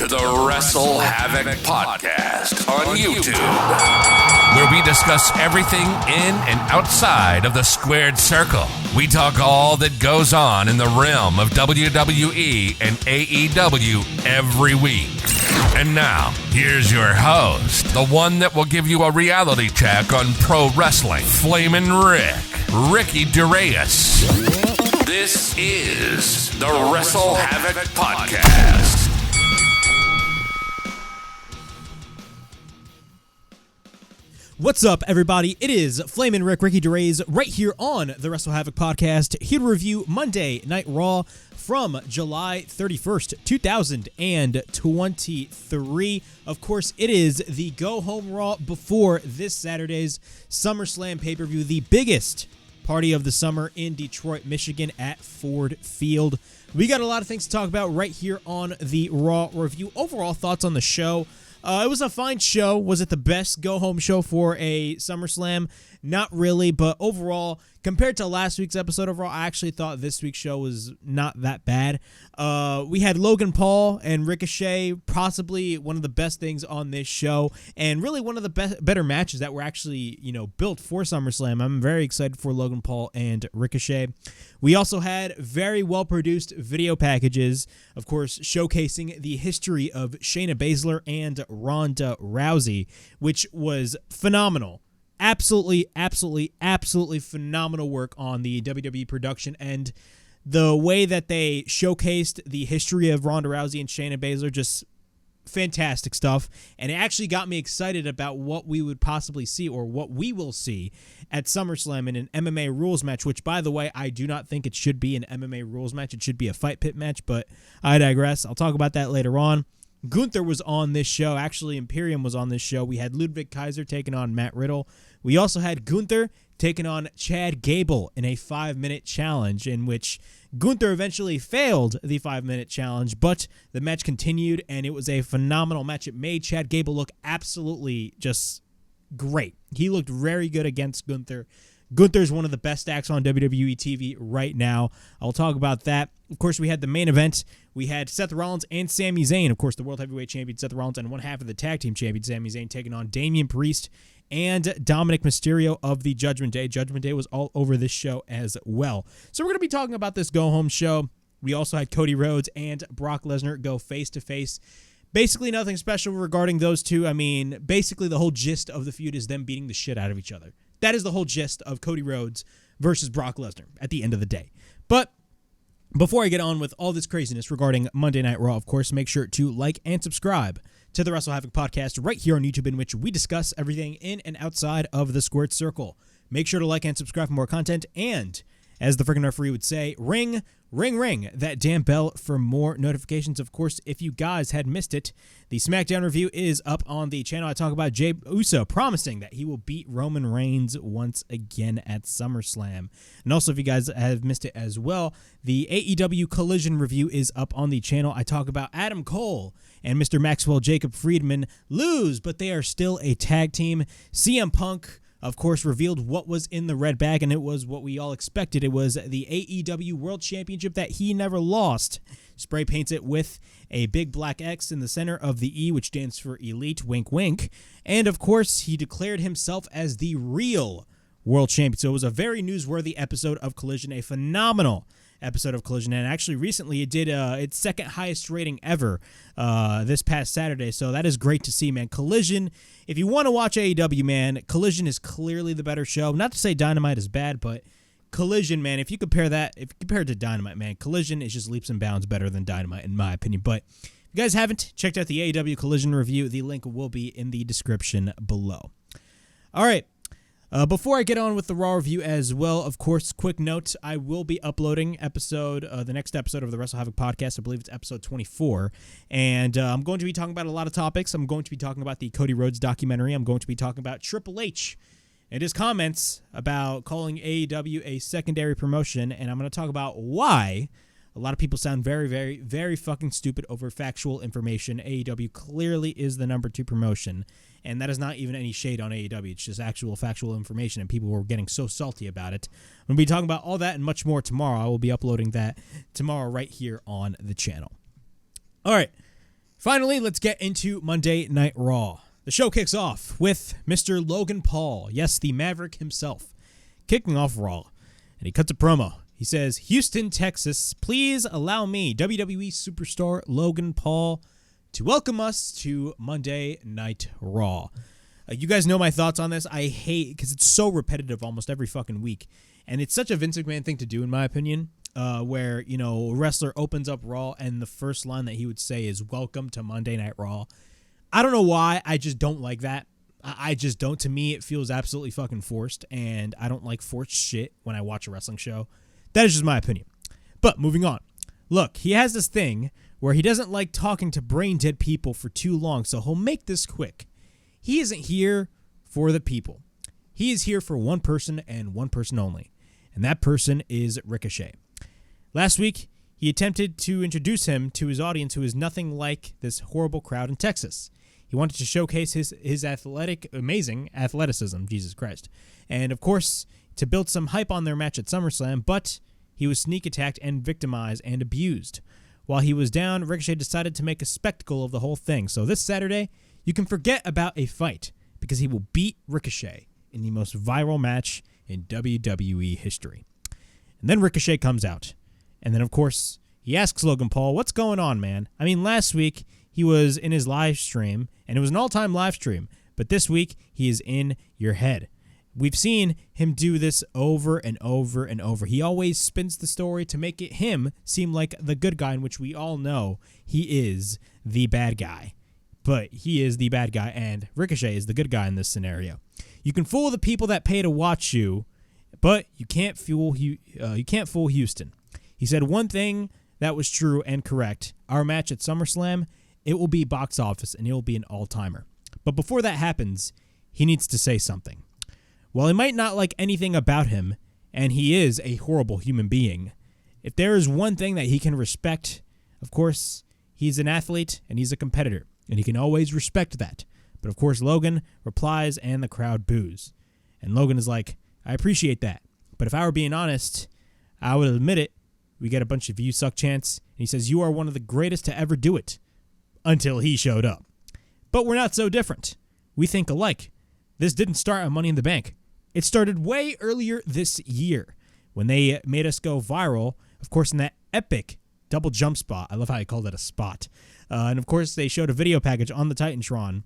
to the Wrestle Havoc podcast on YouTube, where we discuss everything in and outside of the squared circle. We talk all that goes on in the realm of WWE and AEW every week. And now, here's your host, the one that will give you a reality check on pro wrestling, Flamin' Ricky DeReyes. This is the Wrestle Havoc podcast. What's up, everybody? It is Flamin' Ricky DeReyes, right here on the Wrestle Havoc podcast, here to review Monday Night Raw from July 31st, 2023. Of course, it is the go-home Raw before this Saturday's SummerSlam pay-per-view, the biggest party of the summer in Detroit, Michigan at Ford Field. We got a lot of things to talk about right here on the Raw review. Overall thoughts on the show. It was a fine show. Was it the best go-home show for a SummerSlam? Not really, but overall, compared to last week's episode of Raw, I actually thought this week's show was not that bad. We had Logan Paul and Ricochet, possibly one of the best things on this show, and really one of the better matches that were actually, built for SummerSlam. I'm very excited for Logan Paul and Ricochet. We also had very well-produced video packages, of course, showcasing the history of Shayna Basler and Ronda Rousey, which was phenomenal. Absolutely phenomenal work on the WWE production, and the way that they showcased the history of Ronda Rousey and Shayna Basler, just fantastic stuff. And it actually got me excited about what we would possibly see, or what we will see at SummerSlam in an MMA rules match, which, by the way, I do not think it should be an MMA rules match. It should be a fight pit match, but I digress. I'll talk about that later on. Gunther was on this show. Actually, Imperium was on this show. We had Ludwig Kaiser taking on Matt Riddle. We also had Gunther taking on Chad Gable in a 5-minute challenge, in which Gunther eventually failed the 5-minute challenge, but the match continued, and it was a phenomenal match. It made Chad Gable look absolutely just great. He looked very good against Gunther. Gunther's one of the best acts on WWE TV right now. I'll talk about that. Of course, we had the main event. We had Seth Rollins and Sami Zayn, of course, the World Heavyweight Champion Seth Rollins, and one half of the Tag Team Champion Sami Zayn, taking on Damian Priest and Dominik Mysterio of the Judgement Day. Judgement Day was all over this show as well. So we're going to be talking about this go-home show. We also had Cody Rhodes and Brock Lesnar go face-to-face. Basically nothing special regarding those two. I mean, basically the whole gist of the feud is them beating the shit out of each other. That is the whole gist of Cody Rhodes versus Brock Lesnar at the end of the day. But before I get on with all this craziness regarding Monday Night Raw, of course, make sure to like and subscribe to the Wrestle Havoc podcast right here on YouTube, in which we discuss everything in and outside of the squared circle. Make sure to like and subscribe for more content, and as the freaking referee would say, ring that damn bell for more notifications. Of course, if you guys had missed it, the SmackDown review is up on the channel. I talk about Jey Uso promising that he will beat Roman Reigns once again at SummerSlam. And also, if you guys have missed it as well, the AEW Collision review is up on the channel. I talk about Adam Cole and Mr. Maxwell Jacob Friedman lose, but they are still a tag team. CM Punk, of course, revealed what was in the red bag, and it was what we all expected. It was the AEW World Championship that he never lost. Spray paints it with a big black X in the center of the E, which stands for Elite, wink, wink. And, of course, he declared himself as the real World Champion. So it was a very newsworthy episode of Collision, a phenomenal episode of Collision, and actually recently it did its second highest rating ever this past Saturday, so that is great to see, man. Collision, if you want to watch AEW, man, Collision is clearly the better show. Not to say Dynamite is bad, but Collision, man, if you compare it to Dynamite, man, Collision is just leaps and bounds better than Dynamite, in my opinion. But if you guys haven't checked out the AEW Collision review, the link will be in the description below. All right. Before I get on with the Raw review as well, of course, quick note, I will be uploading the next episode of the Wrestle Havoc podcast. I believe it's episode 24, and I'm going to be talking about a lot of topics. I'm going to be talking about the Cody Rhodes documentary. I'm going to be talking about Triple H and his comments about calling AEW a secondary promotion, and I'm going to talk about why a lot of people sound very, very, very fucking stupid over factual information. AEW clearly is the number 2 promotion, and that is not even any shade on AEW. It's just actual factual information, and people were getting so salty about it. I'm going to be talking about all that and much more tomorrow. I will be uploading that tomorrow right here on the channel. All right. Finally, let's get into Monday Night Raw. The show kicks off with Mr. Logan Paul, yes, the Maverick himself, kicking off Raw. And he cuts a promo. He says, Houston, Texas, please allow me, WWE superstar Logan Paul, to welcome us to Monday Night Raw. You guys know my thoughts on this. I hate, because it's so repetitive almost every fucking week. And it's such a Vince McMahon thing to do, in my opinion, where, you know, a wrestler opens up Raw and the first line that he would say is, welcome to Monday Night Raw. I don't know why. I just don't like that. I just don't. To me, it feels absolutely fucking forced, and I don't like forced shit when I watch a wrestling show. That is just my opinion. But moving on. Look, he has this thing where he doesn't like talking to brain dead people for too long, so he'll make this quick. He isn't here for the people. He is here for one person and one person only, and that person is Ricochet. Last week, he attempted to introduce him to his audience who is nothing like this horrible crowd in Texas. He wanted to showcase his amazing athleticism, Jesus Christ. And, of course, to build some hype on their match at SummerSlam, but he was sneak attacked and victimized and abused. While he was down, Ricochet decided to make a spectacle of the whole thing. So this Saturday, you can forget about a fight because he will beat Ricochet in the most viral match in WWE history. And then Ricochet comes out. And then, of course, he asks Logan Paul, what's going on, man? I mean, last week, he was in his live stream, and it was an all-time live stream. But this week, he is in your head. We've seen him do this over and over and over. He always spins the story to make it him seem like the good guy, in which we all know he is the bad guy. But he is the bad guy, and Ricochet is the good guy in this scenario. You can fool the people that pay to watch you, but you can't fool Houston. He said one thing that was true and correct. Our match at SummerSlam, it will be box office, and it will be an all-timer. But before that happens, he needs to say something. While he might not like anything about him, and he is a horrible human being, if there is one thing that he can respect, of course, he's an athlete and he's a competitor, and he can always respect that. But of course, Logan replies and the crowd boos. And Logan is like, I appreciate that. But if I were being honest, I would admit it. We get a bunch of you suck chants, and he says, you are one of the greatest to ever do it. Until he showed up. But we're not so different. We think alike. This didn't start on Money in the Bank. It started way earlier this year when they made us go viral, of course, in that epic double jump spot. I love how he called it a spot. And, of course, they showed a video package on the Titantron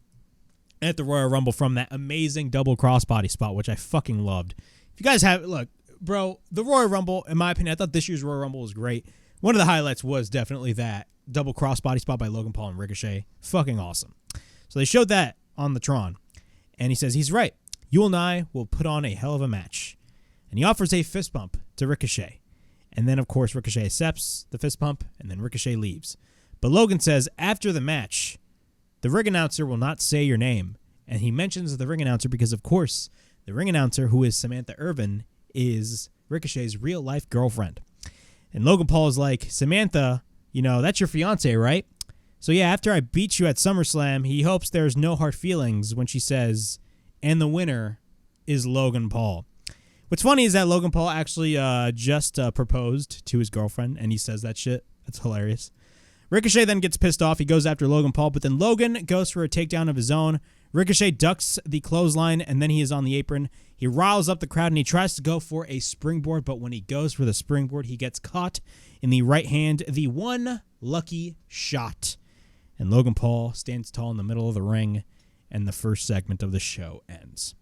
at the Royal Rumble from that amazing double crossbody spot, which I fucking loved. If you guys have, look, bro, the Royal Rumble, in my opinion, I thought this year's Royal Rumble was great. One of the highlights was definitely that double crossbody spot by Logan Paul and Ricochet. Fucking awesome. So they showed that on the Tron. And he says, he's right. You and I will put on a hell of a match. And he offers a fist bump to Ricochet. And then, of course, Ricochet accepts the fist bump, and then Ricochet leaves. But Logan says, after the match, the ring announcer will not say your name. And he mentions the ring announcer because, of course, the ring announcer, who is Samantha Irvin, is Ricochet's real-life girlfriend. And Logan Paul is like, Samantha, you know, that's your fiance, right? So, yeah, after I beat you at SummerSlam, he hopes there's no hard feelings when she says, and the winner is Logan Paul. What's funny is that Logan Paul actually just proposed to his girlfriend, and he says that shit. That's hilarious. Ricochet then gets pissed off. He goes after Logan Paul, but then Logan goes for a takedown of his own. Ricochet ducks the clothesline, and then he is on the apron. He riles up the crowd, and he tries to go for a springboard, but when he goes for the springboard, he gets caught in the right hand, the one lucky shot. And Logan Paul stands tall in the middle of the ring, and the first segment of the show ends.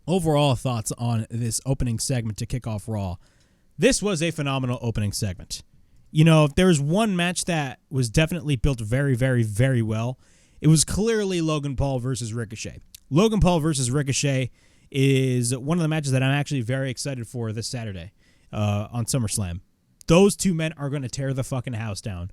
Overall thoughts on this opening segment to kick off Raw. This was a phenomenal opening segment. You know, if there was one match that was definitely built very, very, very well, it was clearly Logan Paul versus Ricochet. Logan Paul versus Ricochet is one of the matches that I'm actually very excited for this Saturday on SummerSlam. Those two men are going to tear the fucking house down.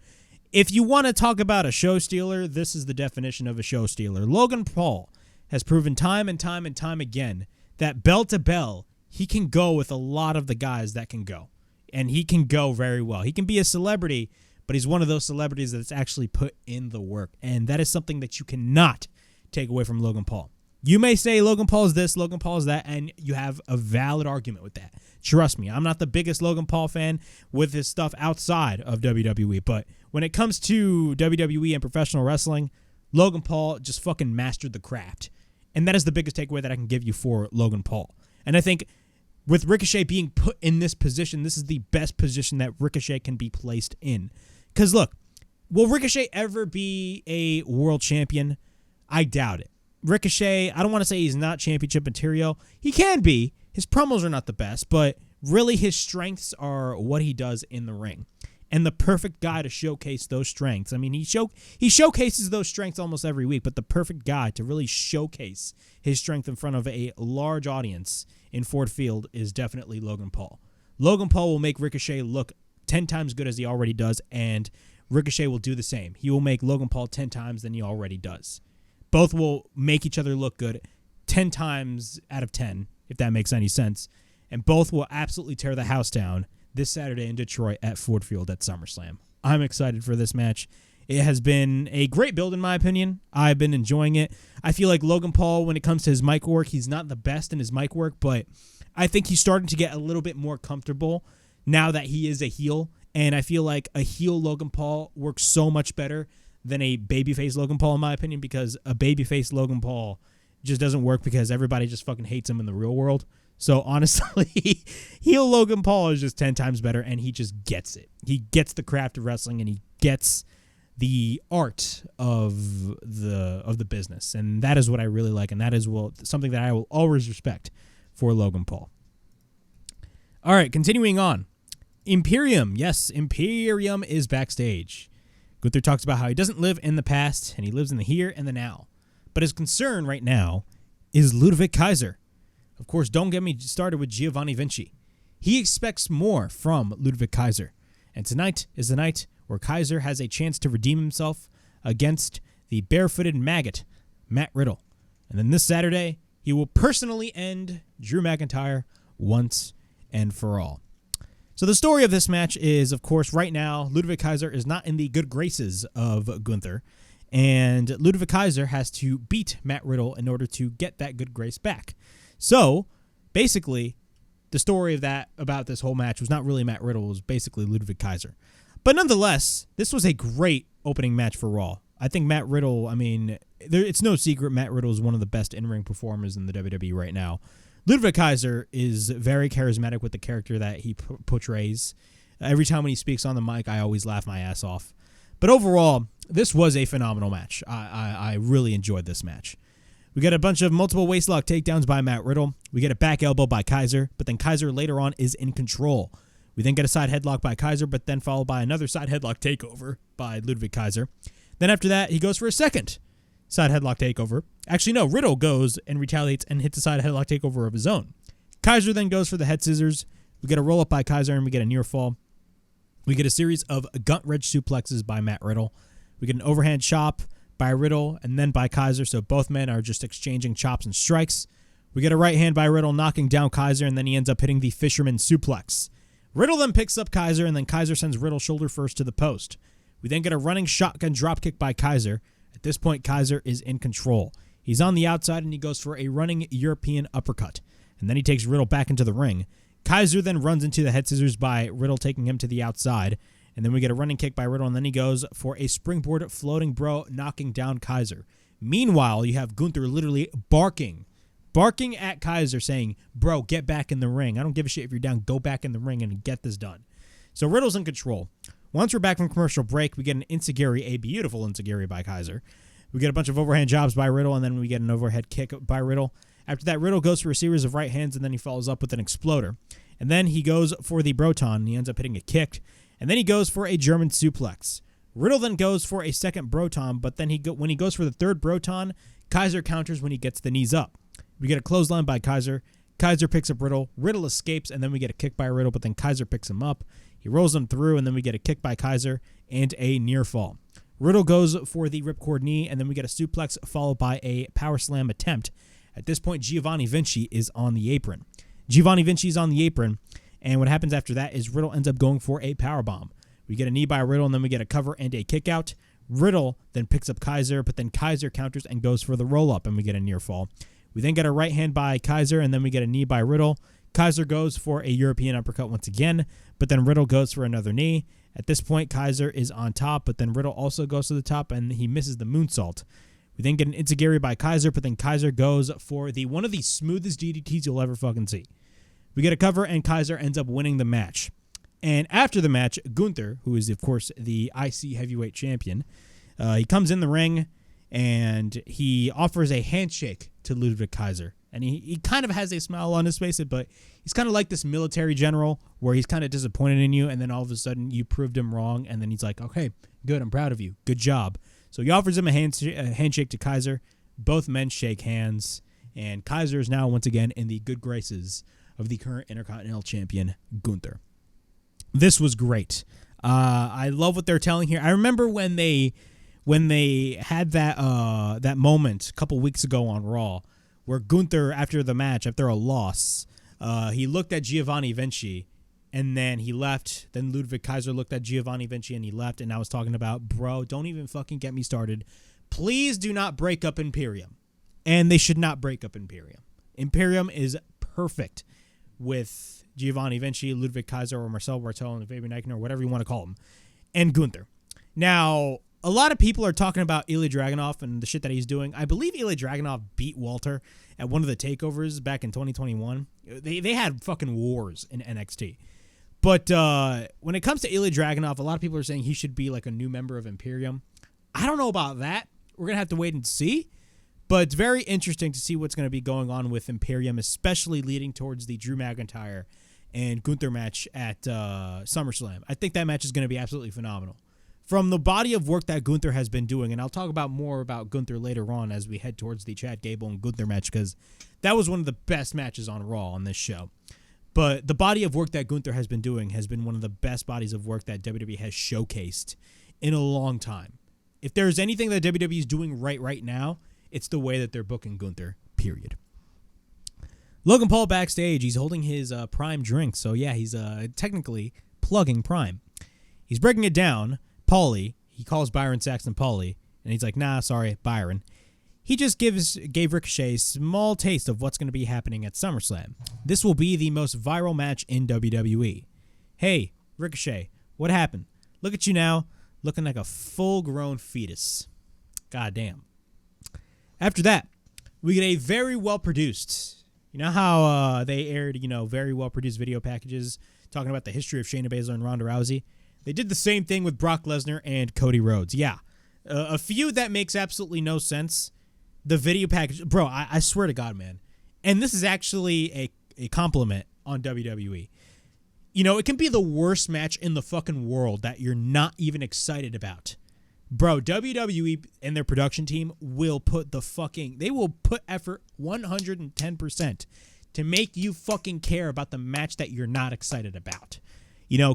If you want to talk about a show stealer, this is the definition of a show stealer. Logan Paul has proven time and time and time again that bell to bell, he can go with a lot of the guys that can go. And he can go very well. He can be a celebrity, but he's one of those celebrities that's actually put in the work. And that is something that you cannot take away from Logan Paul. You may say Logan Paul is this, Logan Paul is that, and you have a valid argument with that. Trust me, I'm not the biggest Logan Paul fan with his stuff outside of WWE, but when it comes to WWE and professional wrestling, Logan Paul just fucking mastered the craft. And that is the biggest takeaway that I can give you for Logan Paul. And I think with Ricochet being put in this position, this is the best position that Ricochet can be placed in. Because look, will Ricochet ever be a world champion? I doubt it. Ricochet, I don't want to say he's not championship material. He can be. His promos are not the best, but really his strengths are what he does in the ring. And the perfect guy to showcase those strengths. I mean, he showcases those strengths almost every week, but the perfect guy to really showcase his strength in front of a large audience in Ford Field is definitely Logan Paul. Logan Paul will make Ricochet look 10 times good as he already does, and Ricochet will do the same. He will make Logan Paul 10 times than he already does. Both will make each other look good 10 times out of 10, if that makes any sense. And both will absolutely tear the house down this Saturday in Detroit at Ford Field at SummerSlam. I'm excited for this match. It has been a great build, in my opinion. I've been enjoying it. I feel like Logan Paul, when it comes to his mic work, he's not the best in his mic work, but I think he's starting to get a little bit more comfortable now that he is a heel. And I feel like a heel Logan Paul works so much better than a babyface Logan Paul, in my opinion, because a babyface Logan Paul just doesn't work because everybody just fucking hates him in the real world. So honestly, heel Logan Paul is just 10 times better, and he just gets it. He gets the craft of wrestling, and he gets the art of the business, and that is what I really like, and that is something that I will always respect for Logan Paul. All right, continuing on. Imperium. Yes, Imperium is backstage. Gunther talks about how he doesn't live in the past, and he lives in the here and the now. But his concern right now is Ludwig Kaiser. Of course, don't get me started with Giovanni Vinci. He expects more from Ludwig Kaiser. And tonight is the night where Kaiser has a chance to redeem himself against the barefooted maggot, Matt Riddle. And then this Saturday, he will personally end Drew McIntyre once and for all. So the story of this match is, of course, right now, Ludwig Kaiser is not in the good graces of Gunther. And Ludwig Kaiser has to beat Matt Riddle in order to get that good grace back. So, basically, the story about this whole match was not really Matt Riddle, it was basically Ludwig Kaiser. But nonetheless, this was a great opening match for Raw. I think Matt Riddle, I mean, it's no secret Matt Riddle is one of the best in-ring performers in the WWE right now. Ludwig Kaiser is very charismatic with the character that he portrays. Every time when he speaks on the mic, I always laugh my ass off. But overall, this was a phenomenal match. I really enjoyed this match. We get a bunch of multiple waistlock takedowns by Matt Riddle. We get a back elbow by Kaiser, but then Kaiser later on is in control. We then get a side headlock by Kaiser, but then followed by another side headlock takeover by Ludwig Kaiser. Then after that, he goes for a second side headlock takeover. Actually, no, Riddle goes and retaliates and hits a side headlock takeover of his own. Kaiser then goes for the head scissors. We get a roll-up by Kaiser, and we get a near fall. We get a series of gut-wrench suplexes by Matt Riddle. We get an overhand chop by Riddle and then by Kaiser, so both men are just exchanging chops and strikes. We get a right hand by Riddle knocking down Kaiser, and then he ends up hitting the fisherman suplex. Riddle then picks up Kaiser, and then Kaiser sends Riddle shoulder first to the post. We then get a running shotgun dropkick by Kaiser. At this point, Kaiser is in control. He's on the outside, and he goes for a running European uppercut. And then he takes Riddle back into the ring. Kaiser then runs into the head scissors by Riddle, taking him to the outside. And then we get a running kick by Riddle, and then he goes for a springboard floating bro, knocking down Kaiser. Meanwhile, you have Gunther literally barking at Kaiser, saying, bro, get back in the ring. I don't give a shit if you're down. Go back in the ring and get this done. So Riddle's in control. Once we're back from commercial break, we get an enziguri, a beautiful enziguri by Kaiser. We get a bunch of overhand jobs by Riddle, and then we get an overhead kick by Riddle. After that, Riddle goes for a series of right hands, and then he follows up with an exploder. And then he goes for the Broton, and he ends up hitting a kick. And then he goes for a German suplex. Riddle then goes for a second Broton, but then when he goes for the third Broton, Kaiser counters when he gets the knees up. We get a clothesline by Kaiser. Kaiser picks up Riddle. Riddle escapes, and then we get a kick by Riddle, but then Kaiser picks him up. He rolls him through, and then we get a kick by Kaiser and a near fall. Riddle goes for the ripcord knee, and then we get a suplex followed by a power slam attempt. At this point, Giovanni Vinci is on the apron. Giovanni Vinci's on the apron, and what happens after that is Riddle ends up going for a powerbomb. We get a knee by Riddle, and then we get a cover and a kick out. Riddle then picks up Kaiser, but then Kaiser counters and goes for the roll-up, and we get a near fall. We then get a right hand by Kaiser, and then we get a knee by Riddle. Kaiser goes for a European uppercut once again, but then Riddle goes for another knee. At this point, Kaiser is on top, but then Riddle also goes to the top, and he misses the moonsault. We then get an enziguri by Kaiser, but then Kaiser goes for one of the smoothest DDTs you'll ever fucking see. We get a cover, and Kaiser ends up winning the match. And after the match, Gunther, who is, of course, the IC heavyweight champion, he comes in the ring, and he offers a handshake to Ludwig Kaiser. And he kind of has a smile on his face, but he's kind of like this military general where he's kind of disappointed in you, and then all of a sudden you proved him wrong, and then he's like, okay, good, I'm proud of you. Good job. So he offers him a handshake to Kaiser. Both men shake hands, and Kaiser is now once again in the good graces of the current Intercontinental Champion, Gunther. This was great. I love what they're telling here. I remember when they had that moment a couple weeks ago on Raw, where Gunther, after the match, after a loss, he looked at Giovanni Vinci, and then he left. Then Ludwig Kaiser looked at Giovanni Vinci, and he left, and I was talking about, bro, don't even fucking get me started. Please do not break up Imperium. And they should not break up Imperium. Imperium is perfect with Giovanni Vinci, Ludwig Kaiser, or Marcel Bartel, and Fabian Eichner, or whatever you want to call him, and Gunther. Now, a lot of people are talking about Ilya Dragunov and the shit that he's doing. I believe Ilya Dragunov beat Walter at one of the takeovers back in 2021. They had fucking wars in NXT. But when it comes to Ilya Dragunov, a lot of people are saying he should be like a new member of Imperium. I don't know about that. We're going to have to wait and see. But it's very interesting to see what's going to be going on with Imperium, especially leading towards the Drew McIntyre and Gunther match at SummerSlam. I think that match is going to be absolutely phenomenal. From the body of work that Gunther has been doing, and I'll talk about more about Gunther later on as we head towards the Chad Gable and Gunther match, because that was one of the best matches on Raw on this show. But the body of work that Gunther has been doing has been one of the best bodies of work that WWE has showcased in a long time. If there's anything that WWE is doing right now, it's the way that they're booking Gunther, period. Logan Paul backstage, he's holding his Prime drink, so yeah, he's technically plugging Prime. He's breaking it down. Paulie, he calls Byron Saxton Paulie, and he's like, nah, sorry, Byron. He just gave Ricochet a small taste of what's going to be happening at SummerSlam. This will be the most viral match in WWE. Hey, Ricochet, what happened? Look at you now, looking like a full-grown fetus. Goddamn. After that, we get a very well-produced, you know how they aired, very well-produced video packages talking about the history of Shayna Baszler and Ronda Rousey? They did the same thing with Brock Lesnar and Cody Rhodes. Yeah, a feud that makes absolutely no sense. The video package, bro, I swear to God, man. And this is actually a compliment on WWE. It can be the worst match in the fucking world that you're not even excited about. Bro, WWE and their production team will put effort 110% to make you fucking care about the match that you're not excited about.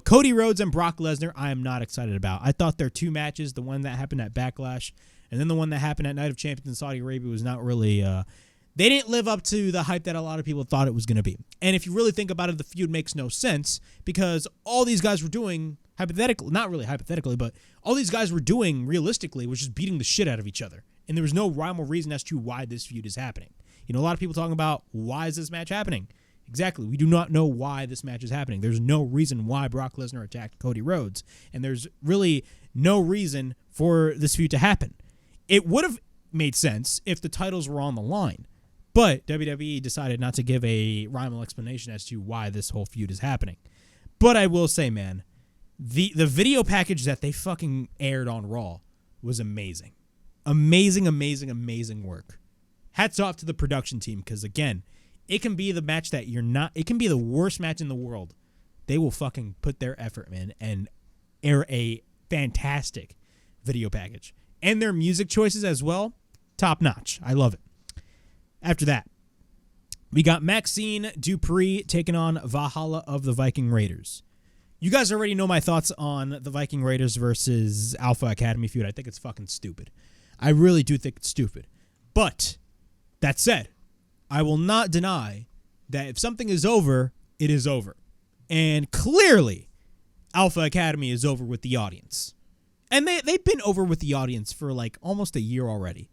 Cody Rhodes and Brock Lesnar, I am not excited about. I thought their two matches, the one that happened at Backlash and then the one that happened at Night of Champions in Saudi Arabia, was not really, they didn't live up to the hype that a lot of people thought it was going to be. And if you really think about it, the feud makes no sense because all these guys were doing, not really hypothetically, but all these guys were doing realistically was just beating the shit out of each other. And there was no rhyme or reason as to why this feud is happening. A lot of people talking about, why is this match happening? Exactly. We do not know why this match is happening. There's no reason why Brock Lesnar attacked Cody Rhodes. And there's really no reason for this feud to happen. It would have made sense if the titles were on the line. But WWE decided not to give a rhyme or explanation as to why this whole feud is happening. But I will say, man, the video package that they fucking aired on Raw was amazing. Amazing work. Hats off to the production team because, again, it can be the match that it can be the worst match in the world. They will fucking put their effort, man, and air a fantastic video package. And their music choices as well, top notch. I love it. After that, we got Maxxine Dupri taking on Vahala of the Viking Raiders. You guys already know my thoughts on the Viking Raiders versus Alpha Academy feud. I think it's fucking stupid. I really do think it's stupid. But, that said, I will not deny that if something is over, it is over. And clearly, Alpha Academy is over with the audience. And they've been over with the audience for like almost a year already.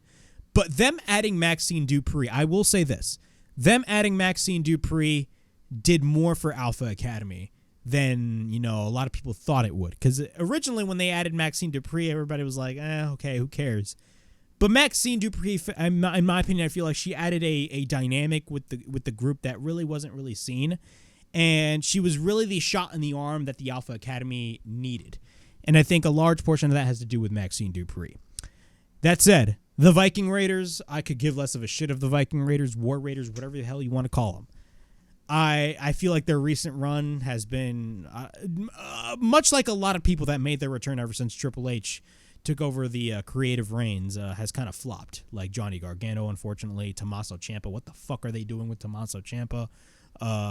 But them adding Maxxine Dupri, I will say this. Them adding Maxxine Dupri did more for Alpha Academy than, a lot of people thought it would. Because originally when they added Maxxine Dupri, everybody was like, okay, who cares? But Maxxine Dupri, in my opinion, I feel like she added a dynamic with the group that really wasn't really seen. And she was really the shot in the arm that the Alpha Academy needed. And I think a large portion of that has to do with Maxxine Dupri. That said, the Viking Raiders, I could give less of a shit of the Viking Raiders, War Raiders, whatever the hell you want to call them. I feel like their recent run has been much like a lot of people that made their return ever since Triple H took over the creative reins, has kind of flopped. Like Johnny Gargano, unfortunately. Tommaso Ciampa. What the fuck are they doing with Tommaso Ciampa?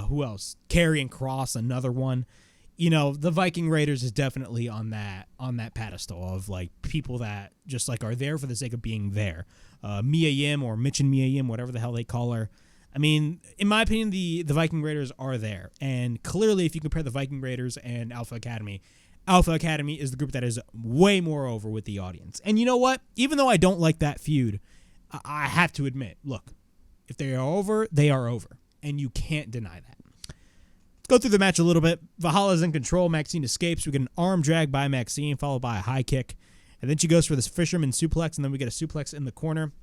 Who else? Karrion Kross, another one. The Viking Raiders is definitely on that pedestal of like people that just like are there for the sake of being there. Mia Yim or Mitch and Mia Yim, whatever the hell they call her. I mean, in my opinion, the Viking Raiders are there. And clearly, if you compare the Viking Raiders and Alpha Academy is the group that is way more over with the audience. And you know what? Even though I don't like that feud, I have to admit, look, if they are over, they are over. And you can't deny that. Let's go through the match a little bit. Valhalla's in control. Maxxine escapes. We get an arm drag by Maxxine, followed by a high kick. And then she goes for this fisherman suplex, and then we get a suplex in the corner.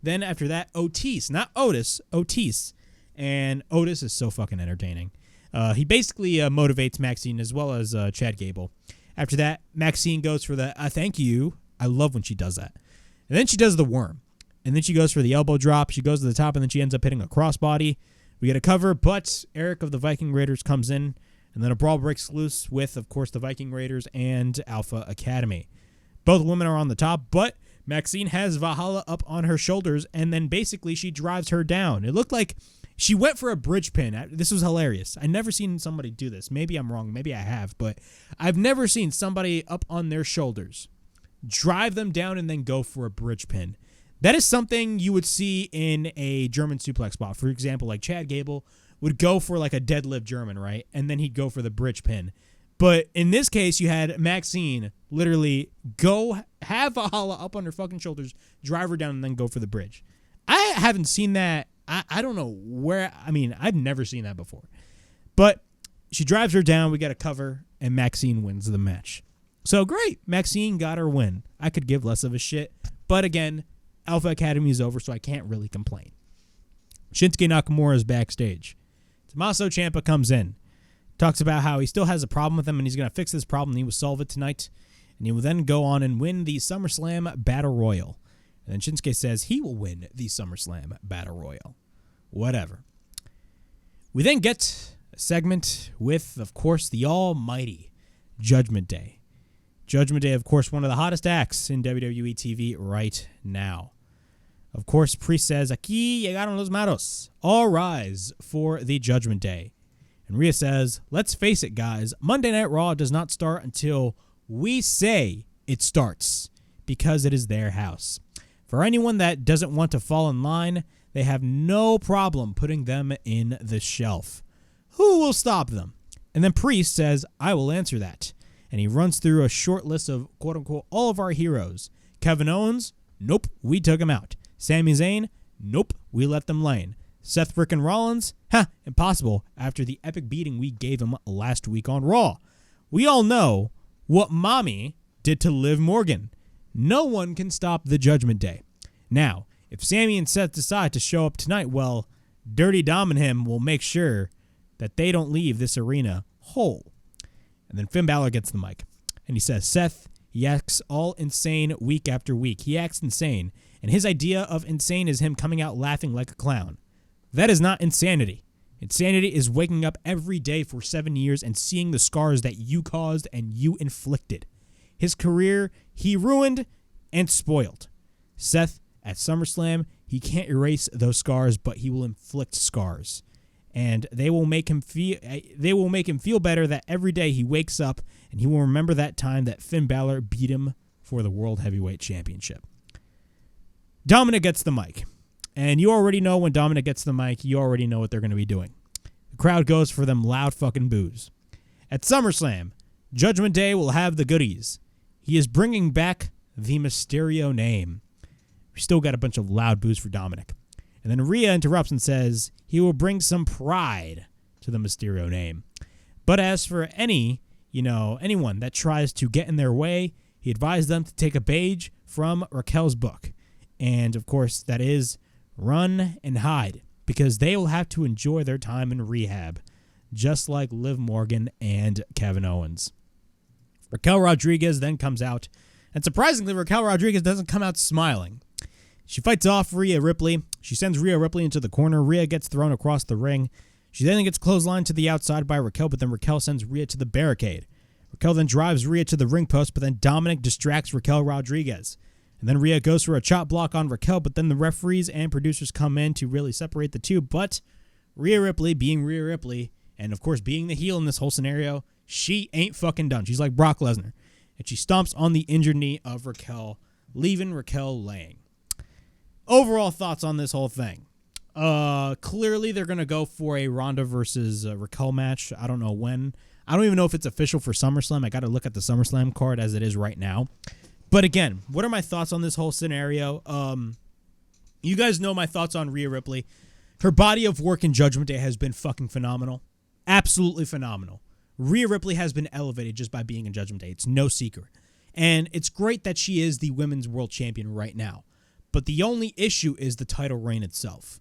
Then after that, Otis, not Otis, Otis. And Otis is so fucking entertaining. He basically motivates Maxxine as well as Chad Gable. After that, Maxxine goes for the thank you. I love when she does that. And then she does the worm. And then she goes for the elbow drop. She goes to the top, and then she ends up hitting a crossbody. We get a cover, but Eric of the Viking Raiders comes in, and then a brawl breaks loose with, of course, the Viking Raiders and Alpha Academy. Both women are on the top, but Maxxine has Vahala up on her shoulders, and then basically she drives her down. It looked like she went for a bridge pin. This was hilarious. I've never seen somebody do this. Maybe I'm wrong. Maybe I have, but I've never seen somebody up on their shoulders, drive them down, and then go for a bridge pin. That is something you would see in a German suplex spot. For example, like Chad Gable would go for like a deadlift German, right? And then he'd go for the bridge pin. But in this case, you had Maxxine literally go have Vahala up on her fucking shoulders, drive her down, and then go for the bridge. I haven't seen that. I don't know where. I mean, I've never seen that before. But she drives her down. We got a cover, and Maxxine wins the match. So great. Maxxine got her win. I could give less of a shit. But again, Alpha Academy is over, so I can't really complain. Shinsuke Nakamura is backstage. Tommaso Ciampa comes in. Talks about how he still has a problem with him, and he's going to fix this problem, and he will solve it tonight. And he will then go on and win the SummerSlam Battle Royal. And then Shinsuke says he will win the SummerSlam Battle Royal. Whatever. We then get a segment with, of course, the almighty Judgement Day. Judgement Day, of course, one of the hottest acts in WWE TV right now. Of course, Priest says, Aquí llegaron los malos. All rise for the Judgment Day. And Rhea says, let's face it, guys. Monday Night Raw does not start until we say it starts, because it is their house. For anyone that doesn't want to fall in line, they have no problem putting them in the shelf. Who will stop them? And then Priest says, I will answer that. And he runs through a short list of, quote-unquote, all of our heroes. Kevin Owens? Nope, we took him out. Sami Zayn? Nope, we let them lay. Seth frickin' Rollins? Impossible after the epic beating we gave him last week on Raw. We all know what Mommy did to Liv Morgan. No one can stop the Judgment Day. Now, if Sami and Seth decide to show up tonight, well, Dirty Dom and him will make sure that they don't leave this arena whole. And then Finn Balor gets the mic, and he says, Seth, he acts all insane week after week. He acts insane, and his idea of insane is him coming out laughing like a clown. That is not insanity. Insanity is waking up every day for 7 years and seeing the scars that you caused and you inflicted. His career, he ruined and spoiled. Seth, at SummerSlam, he can't erase those scars, but he will inflict scars. And they will make him feel better that every day he wakes up and he will remember that time that Finn Balor beat him for the World Heavyweight Championship. Dominik gets the mic. And you already know when Dominik gets the mic, you already know what they're going to be doing. The crowd goes for them loud fucking boos. At SummerSlam, Judgment Day will have the goodies. he is bringing back the Mysterio name. We still got a bunch of loud boos for Dominik. And then Rhea interrupts and says he will bring some pride to the Mysterio name. But as for anyone that tries to get in their way, he advised them to take a page from Raquel's book. And, of course, that is run and hide, because they will have to enjoy their time in rehab, just like Liv Morgan and Kevin Owens. Raquel Rodriguez then comes out, and surprisingly, Raquel Rodriguez doesn't come out smiling. She fights off Rhea Ripley. She sends Rhea Ripley into the corner. Rhea gets thrown across the ring. She then gets clotheslined to the outside by Raquel, but then Raquel sends Rhea to the barricade. Raquel then drives Rhea to the ring post, but then Dominik distracts Raquel Rodriguez. And then Rhea goes for a chop block on Raquel, but then the referees and producers come in to really separate the two. But Rhea Ripley, being Rhea Ripley, and of course being the heel in this whole scenario, she ain't fucking done. She's like Brock Lesnar. And she stomps on the injured knee of Raquel, leaving Raquel laying. Overall thoughts on this whole thing. Clearly they're going to go for a Ronda versus Raquel match. I don't know when. I don't even know if it's official for SummerSlam. I got to look at the SummerSlam card as it is right now. But again, what are my thoughts on this whole scenario? You guys know my thoughts on Rhea Ripley. Her body of work in Judgment Day has been fucking phenomenal. Absolutely phenomenal. Rhea Ripley has been elevated just by being in Judgment Day. It's no secret. And it's great that she is the women's world champion right now. But the only issue is the title reign itself.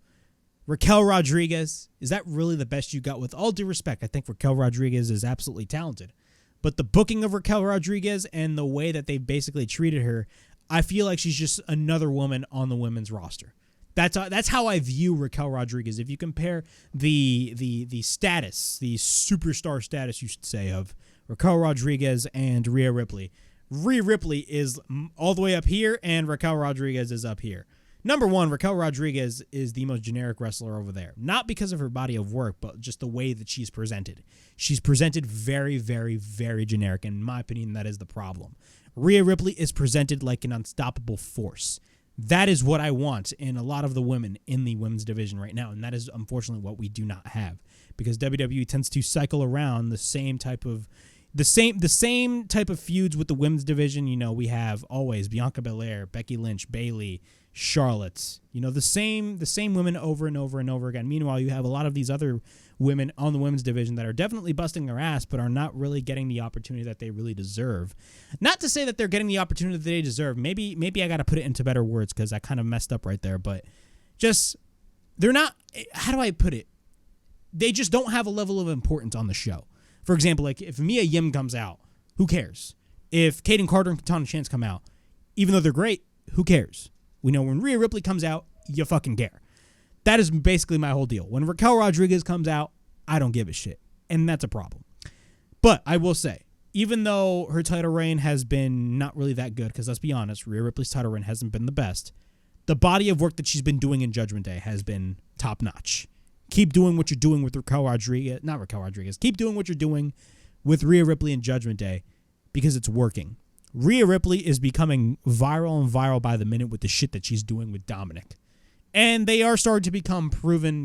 Raquel Rodriguez, is that really the best you got? With all due respect, I think Raquel Rodriguez is absolutely talented. But the booking of Raquel Rodriguez and the way that they basically treated her, I feel like she's just another woman on the women's roster. That's how I view Raquel Rodriguez. If you compare the status, the superstar status, you should say, of Raquel Rodriguez and Rhea Ripley is all the way up here, and Raquel Rodriguez is up here. Number one, Raquel Rodriguez is the most generic wrestler over there. Not because of her body of work, but just the way that she's presented. She's presented very, very, very generic. And in my opinion, that is the problem. Rhea Ripley is presented like an unstoppable force. That is what I want in a lot of the women in the women's division right now. And that is unfortunately what we do not have. Because WWE tends to cycle around the same type of feuds with the women's division. You know, we have always Bianca Belair, Becky Lynch, Bayley, Charlotte, the same women over and over and over again. Meanwhile, you have a lot of these other women on the women's division that are definitely busting their ass, but are not really getting the opportunity that they really deserve. Not to say that they're getting the opportunity that they deserve. Maybe I got to put it into better words because I kind of messed up right there. But just, they're not, how do I put it? They just don't have a level of importance on the show. For example, like if Mia Yim comes out, who cares? If Kaden Carter and Katana Chance come out, even though they're great, who cares? We know when Rhea Ripley comes out, you fucking care. That is basically my whole deal. When Raquel Rodriguez comes out, I don't give a shit. And that's a problem. But I will say, even though her title reign has been not really that good, because let's be honest, Rhea Ripley's title reign hasn't been the best, the body of work that she's been doing in Judgment Day has been top-notch. Keep doing what you're doing with Keep doing what you're doing with Rhea Ripley in Judgment Day because it's working. Rhea Ripley is becoming viral by the minute with the shit that she's doing with Dominik. And they are starting to become proven,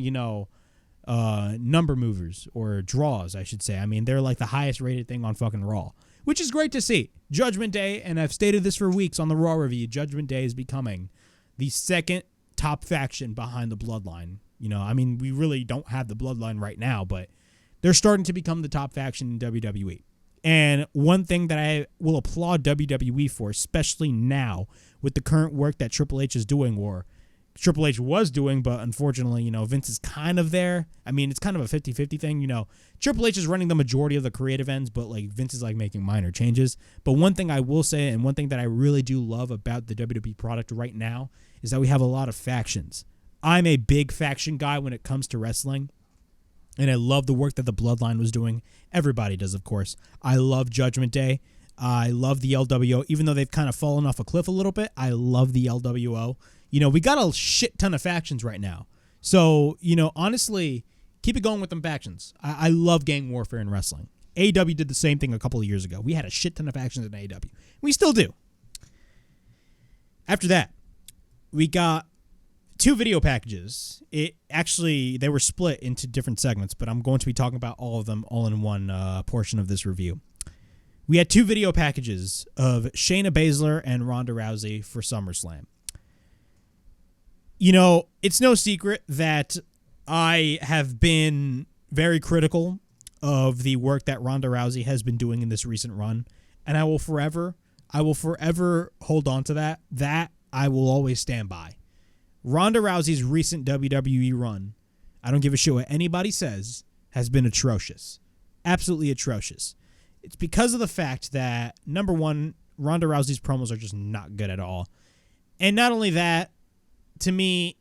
number movers or draws, I should say. I mean, they're like the highest rated thing on fucking Raw, which is great to see. Judgment Day, and I've stated this for weeks on the Raw review, Judgment Day is becoming the second top faction behind the Bloodline. We really don't have the Bloodline right now, but they're starting to become the top faction in WWE. And one thing that I will applaud WWE for, especially now with the current work that Triple H is doing, or Triple H was doing, but unfortunately, Vince is kind of there. I mean, it's kind of a 50-50 thing. Triple H is running the majority of the creative ends, but Vince is making minor changes. But one thing I will say, and one thing that I really do love about the WWE product right now, is that we have a lot of factions. I'm a big faction guy when it comes to wrestling, and I love the work that the Bloodline was doing. Everybody does, of course. I love Judgment Day. I love the LWO. Even though they've kind of fallen off a cliff a little bit, I love the LWO. We got a shit ton of factions right now. So, honestly, keep it going with them factions. I love gang warfare in wrestling. AEW did the same thing a couple of years ago. We had a shit ton of factions in AEW. We still do. After that, we got 2 video packages. They were split into different segments, but I'm going to be talking about all of them all in one portion of this review. We had 2 video packages of Shayna Basler and Ronda Rousey for SummerSlam. You know, it's no secret that I have been very critical of the work that Ronda Rousey has been doing in this recent run, and I will forever hold on to that. That I will always stand by. Ronda Rousey's recent WWE run, I don't give a shit what anybody says, has been atrocious. Absolutely atrocious. It's because of the fact that, number one, Ronda Rousey's promos are just not good at all. And not only that, to me,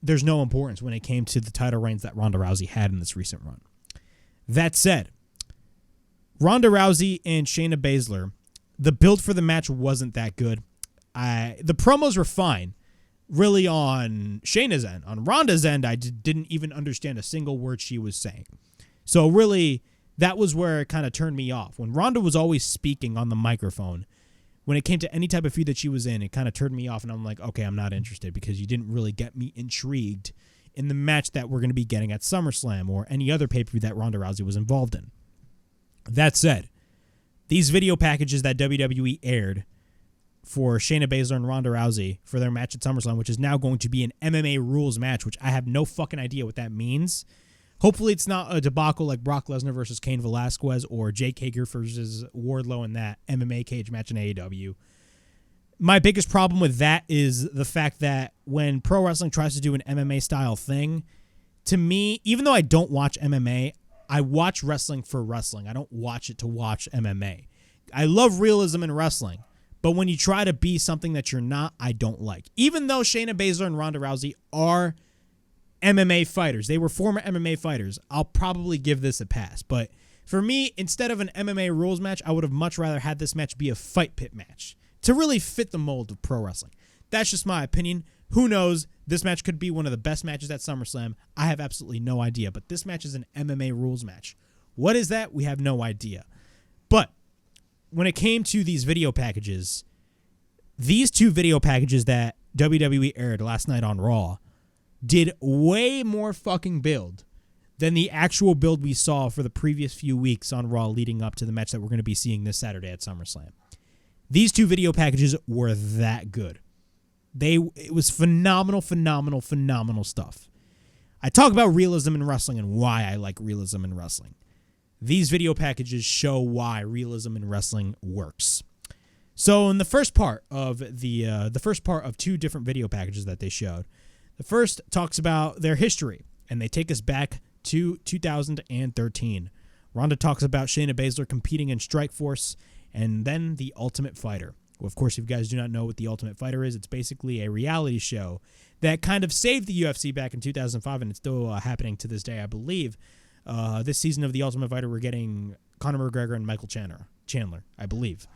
there's no importance when it came to the title reigns that Ronda Rousey had in this recent run. That said, Ronda Rousey and Shayna Basler, the build for the match wasn't that good. The promos were fine, really, on Shayna's end. On Ronda's end, I didn't even understand a single word she was saying. So really, that was where it kind of turned me off. When Ronda was always speaking on the microphone, when it came to any type of feud that she was in, it kind of turned me off, and I'm like, okay, I'm not interested because you didn't really get me intrigued in the match that we're going to be getting at SummerSlam or any other pay-per-view that Ronda Rousey was involved in. That said, these video packages that WWE aired for Shayna Basler and Ronda Rousey for their match at SummerSlam, which is now going to be an MMA rules match, which I have no fucking idea what that means. Hopefully it's not a debacle like Brock Lesnar versus Cain Velasquez or Jake Hager versus Wardlow in that MMA cage match in AEW. My biggest problem with that is the fact that when pro wrestling tries to do an MMA style thing, to me, even though I don't watch MMA, I watch wrestling for wrestling. I don't watch it to watch MMA. I love realism in wrestling, but when you try to be something that you're not, I don't like. Even though Shayna Basler and Ronda Rousey are MMA fighters, they were former MMA fighters, I'll probably give this a pass. But for me, instead of an MMA rules match, I would have much rather had this match be a fight pit match to really fit the mold of pro wrestling. That's just my opinion. Who knows? This match could be one of the best matches at SummerSlam. I have absolutely no idea. But this match is an MMA rules match. What is that? We have no idea. But when it came to these video packages, these 2 video packages that WWE aired last night on Raw did way more fucking build than the actual build we saw for the previous few weeks on Raw leading up to the match that we're going to be seeing this Saturday at SummerSlam. These 2 video packages were that good. It was phenomenal stuff. I talk about realism in wrestling and why I like realism in wrestling. These video packages show why realism in wrestling works. So in the first part of the first part of 2 different video packages that they showed, the first talks about their history, and they take us back to 2013. Ronda talks about Shayna Basler competing in Strikeforce, and then The Ultimate Fighter. Well, of course, if you guys do not know what The Ultimate Fighter is, it's basically a reality show that kind of saved the UFC back in 2005, and it's still happening to this day, I believe. This season of The Ultimate Fighter, we're getting Conor McGregor and Michael Chandler, I believe.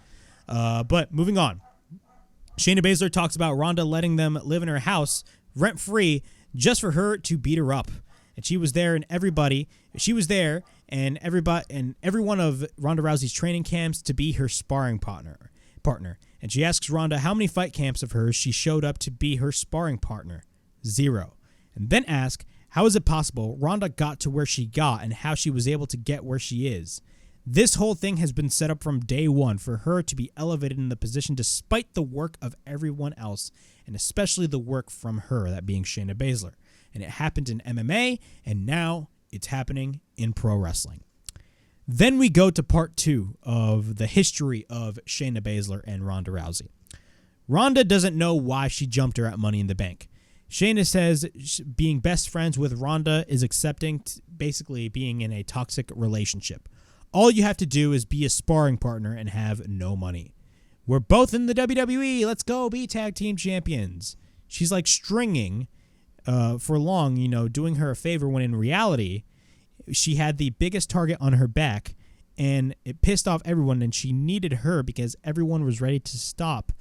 But moving on. Shayna Basler talks about Ronda letting them live in her house rent-free just for her to beat her up. And she was there, and every one of Ronda Rousey's training camps to be her sparring partner. And she asks Ronda how many fight camps of hers she showed up to be her sparring partner. 0. And then ask, how is it possible Ronda got to where she got and how she was able to get where she is? This whole thing has been set up from day one for her to be elevated in the position despite the work of everyone else, and especially the work from her, that being Shayna Basler. And it happened in MMA, and now it's happening in pro wrestling. Then we go to part 2 of the history of Shayna Basler and Ronda Rousey. Ronda doesn't know why she jumped her at Money in the Bank. Shayna says being best friends with Ronda is accepting basically being in a toxic relationship. All you have to do is be a sparring partner and have no money. We're both in the WWE. Let's go be tag team champions. She's like stringing for long, doing her a favor when in reality, she had the biggest target on her back and it pissed off everyone, and she needed her because everyone was ready to stomp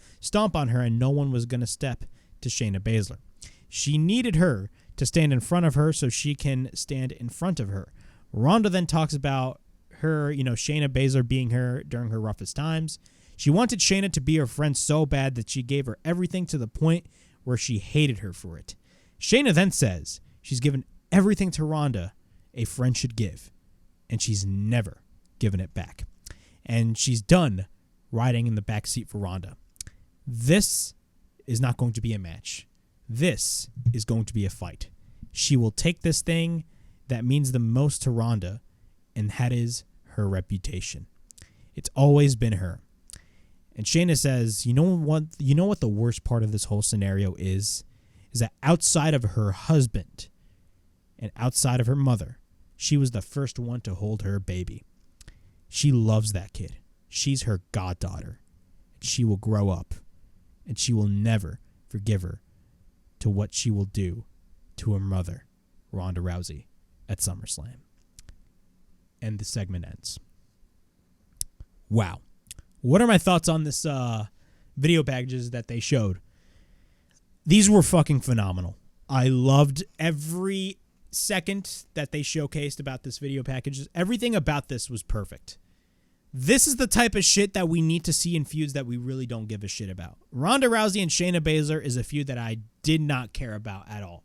on her and no one was going to step to Shayna Basler. She needed her to stand in front of her so she can stand in front of her. Ronda then talks about her, Shayna Basler being her during her roughest times. She wanted Shayna to be her friend so bad that she gave her everything to the point where she hated her for it. Shayna then says she's given everything to Ronda a friend should give, and she's never given it back. and she's done riding in the back seat for Ronda. This is not going to be a match. This is going to be a fight. She will take this thing that means the most to Ronda, and that is her reputation. It's always been her. And Shayna says, you know what the worst part of this whole scenario is that outside of her husband and outside of her mother, she was the first one to hold her baby. She loves that kid. She's her goddaughter. She will grow up, and she will never forgive her to what she will do to her mother, Ronda Rousey, at SummerSlam. And the segment ends. Wow. What are my thoughts on this video packages that they showed? These were fucking phenomenal. I loved every second that they showcased about this video package. Everything about this was perfect. This is the type of shit that we need to see in feuds that we really don't give a shit about. Ronda Rousey and Shayna Baszler is a feud that I did not care about at all.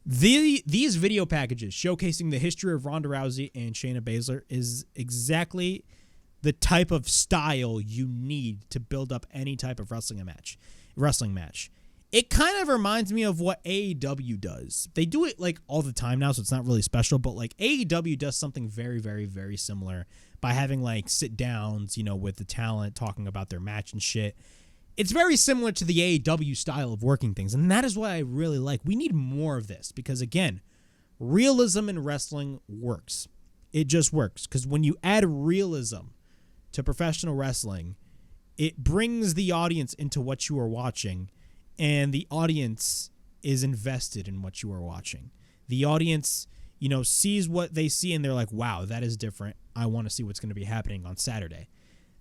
These video packages showcasing the history of Ronda Rousey and Shayna Baszler is exactly the type of style you need to build up any type of wrestling match. It kind of reminds me of what AEW does. They do it like all the time now, so it's not really special, but like AEW does something very, very, very similar by having like sit downs, with the talent talking about their match and shit. It's very similar to the AEW style of working things, and that is what I really like. We need more of this because, again, realism in wrestling works. It just works because when you add realism to professional wrestling, it brings the audience into what you are watching, and the audience is invested in what you are watching. The audience, sees what they see, and they're like, wow, that is different. I want to see what's going to be happening on Saturday.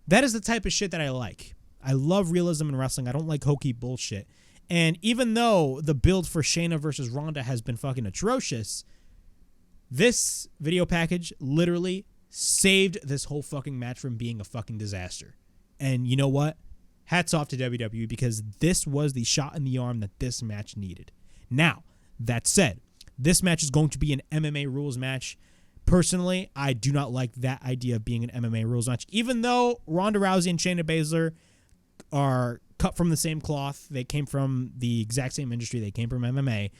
That is the type of shit that I like. I love realism in wrestling. I don't like hokey bullshit. And even though the build for Shayna versus Ronda has been fucking atrocious, this video package literally saved this whole fucking match from being a fucking disaster. And you know what? Hats off to WWE because this was the shot in the arm that this match needed. Now, that said, this match is going to be an MMA rules match. Personally, I do not like that idea of being an MMA rules match. Even though Ronda Rousey and Shayna Baszler are cut from the same cloth, they came from the exact same industry, they came from MMA.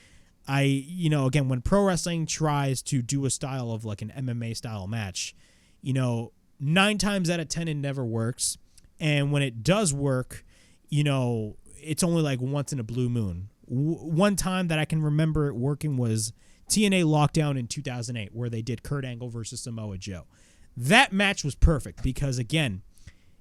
Again, when pro wrestling tries to do a style of like an MMA style match, 9 times out of 10 it never works. And when it does work, it's only like once in a blue moon. One time that I can remember it working was TNA Lockdown in 2008, where they did Kurt Angle versus Samoa Joe. That match was perfect because, again,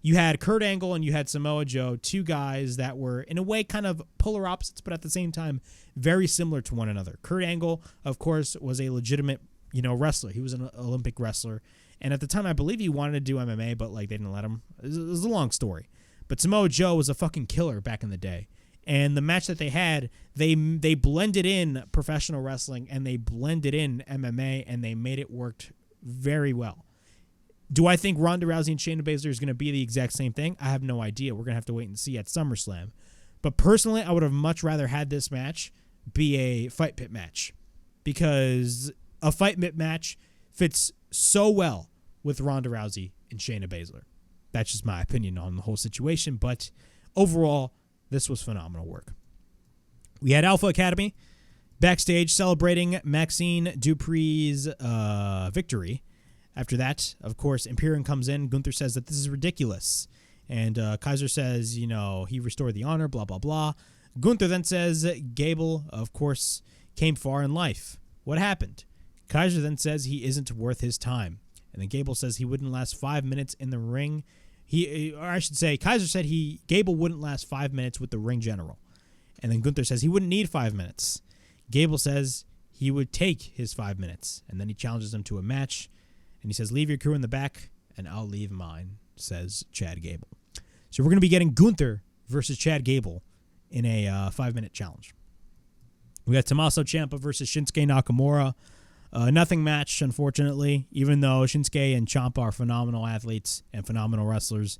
you had Kurt Angle and you had Samoa Joe, two guys that were, in a way, kind of polar opposites, but at the same time, very similar to one another. Kurt Angle, of course, was a legitimate, wrestler. He was an Olympic wrestler. And at the time, I believe he wanted to do MMA, but, they didn't let him. It was a long story. But Samoa Joe was a fucking killer back in the day. And the match that they had, they blended in professional wrestling and they blended in MMA and they made it work very well. Do I think Ronda Rousey and Shayna Baszler is going to be the exact same thing? I have no idea. We're going to have to wait and see at SummerSlam. But personally, I would have much rather had this match be a fight pit match because a fight pit match fits so well with Ronda Rousey and Shayna Baszler. That's just my opinion on the whole situation. But overall, this was phenomenal work. We had Alpha Academy backstage celebrating Maxxine Dupri's victory. After that, of course, Imperium comes in. Gunther says that this is ridiculous. And Kaiser says, he restored the honor, blah, blah, blah. Gunther then says Gable, of course, came far in life. What happened? Kaiser then says he isn't worth his time. And then Gable says he wouldn't last 5 minutes in the ring. Kaiser said Gable wouldn't last 5 minutes with the ring general. And then Gunther says he wouldn't need 5 minutes. Gable says he would take his 5 minutes. And then he challenges him to a match. And he says, leave your crew in the back, and I'll leave mine, says Chad Gable. So we're going to be getting Gunther versus Chad Gable in a 5-minute challenge. We got Tommosso Ciampa versus Shinsuke Nakamura. Nothing match, unfortunately, even though Shinsuke and Ciampa are phenomenal athletes and phenomenal wrestlers.